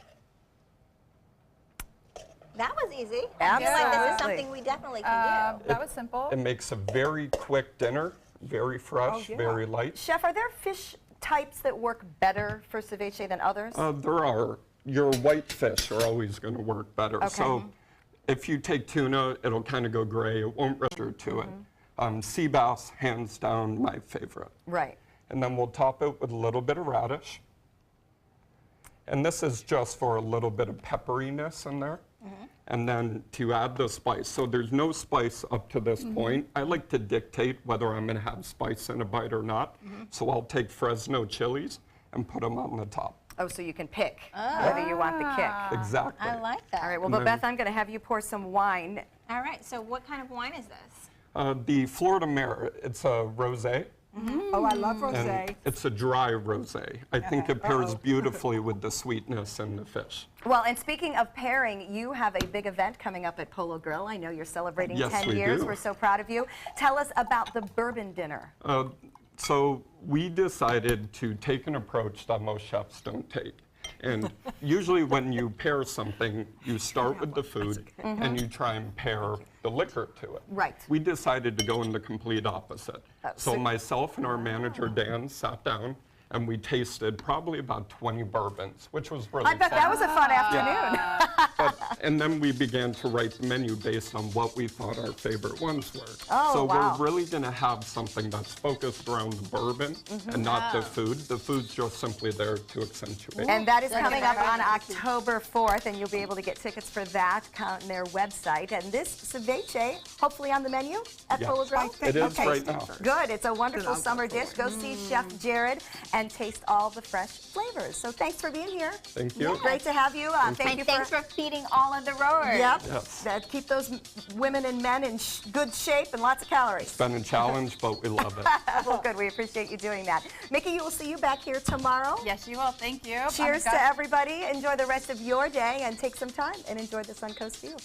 That was easy. Absolutely. I feel like this is something we definitely can do. That was simple. It makes a very quick dinner, very fresh, very light. Chef, are there fish types that work better for ceviche than others? There are. Your white fish are always going to work better. Okay. So if you take tuna, it'll kind of go gray. It won't register to it. Sea bass, hands down, my favorite. Right. And then we'll top it with a little bit of radish. And this is just for a little bit of pepperiness in there. And then to add the spice. So there's no spice up to this point. I like to dictate whether I'm going to have spice in a bite or not. So I'll take Fresno chilies and put them on the top. Oh, so you can pick whether you want the kick. Exactly. I like that. All right, well, And but then- Beth, I'm going to have you pour some wine. All right, so what kind of wine is this? The Florida Mare, it's a rosé. Oh, I love And rosé. it's a dry rosé. I think it pairs beautifully with the sweetness and the fish. Well, and speaking of pairing, you have a big event coming up at Polo Grill. I know you're celebrating Yes, 10 we years. do. We're so proud of you. Tell us about the bourbon dinner. So we decided to take an approach that most chefs don't take. And usually when you pair something, you start with the food and you try and pair the liquor to it. Right. We decided to go in the complete opposite. So myself and our manager, Dan, sat down and we tasted probably about 20 bourbons, which was really I bet fun. that was a fun afternoon. And then we began to write the menu based on what we thought our favorite ones were. Oh, so wow. we're really going to have something that's focused around the bourbon and not the food. The food's just simply there to accentuate. And that is coming up on October 4th, and you'll be able to get tickets for that on their website. And this ceviche, hopefully on the menu at Yes. Polo Grill? It is right now. Good. It's a wonderful summer dish. Go see Chef Jared and taste all the fresh flavors. So thanks for being here. Thank you. Great to have you. Thank you Thanks for feeding eating all of the rowers. Yep. Yes. That keep those women and men in good shape and lots of calories. It's been a challenge, but we love it. Well, good. We appreciate you doing that. Mickey, you will see you back here tomorrow. Yes, you will. Thank you. Cheers to everybody. Enjoy the rest of your day and take some time and enjoy the Suncoast view.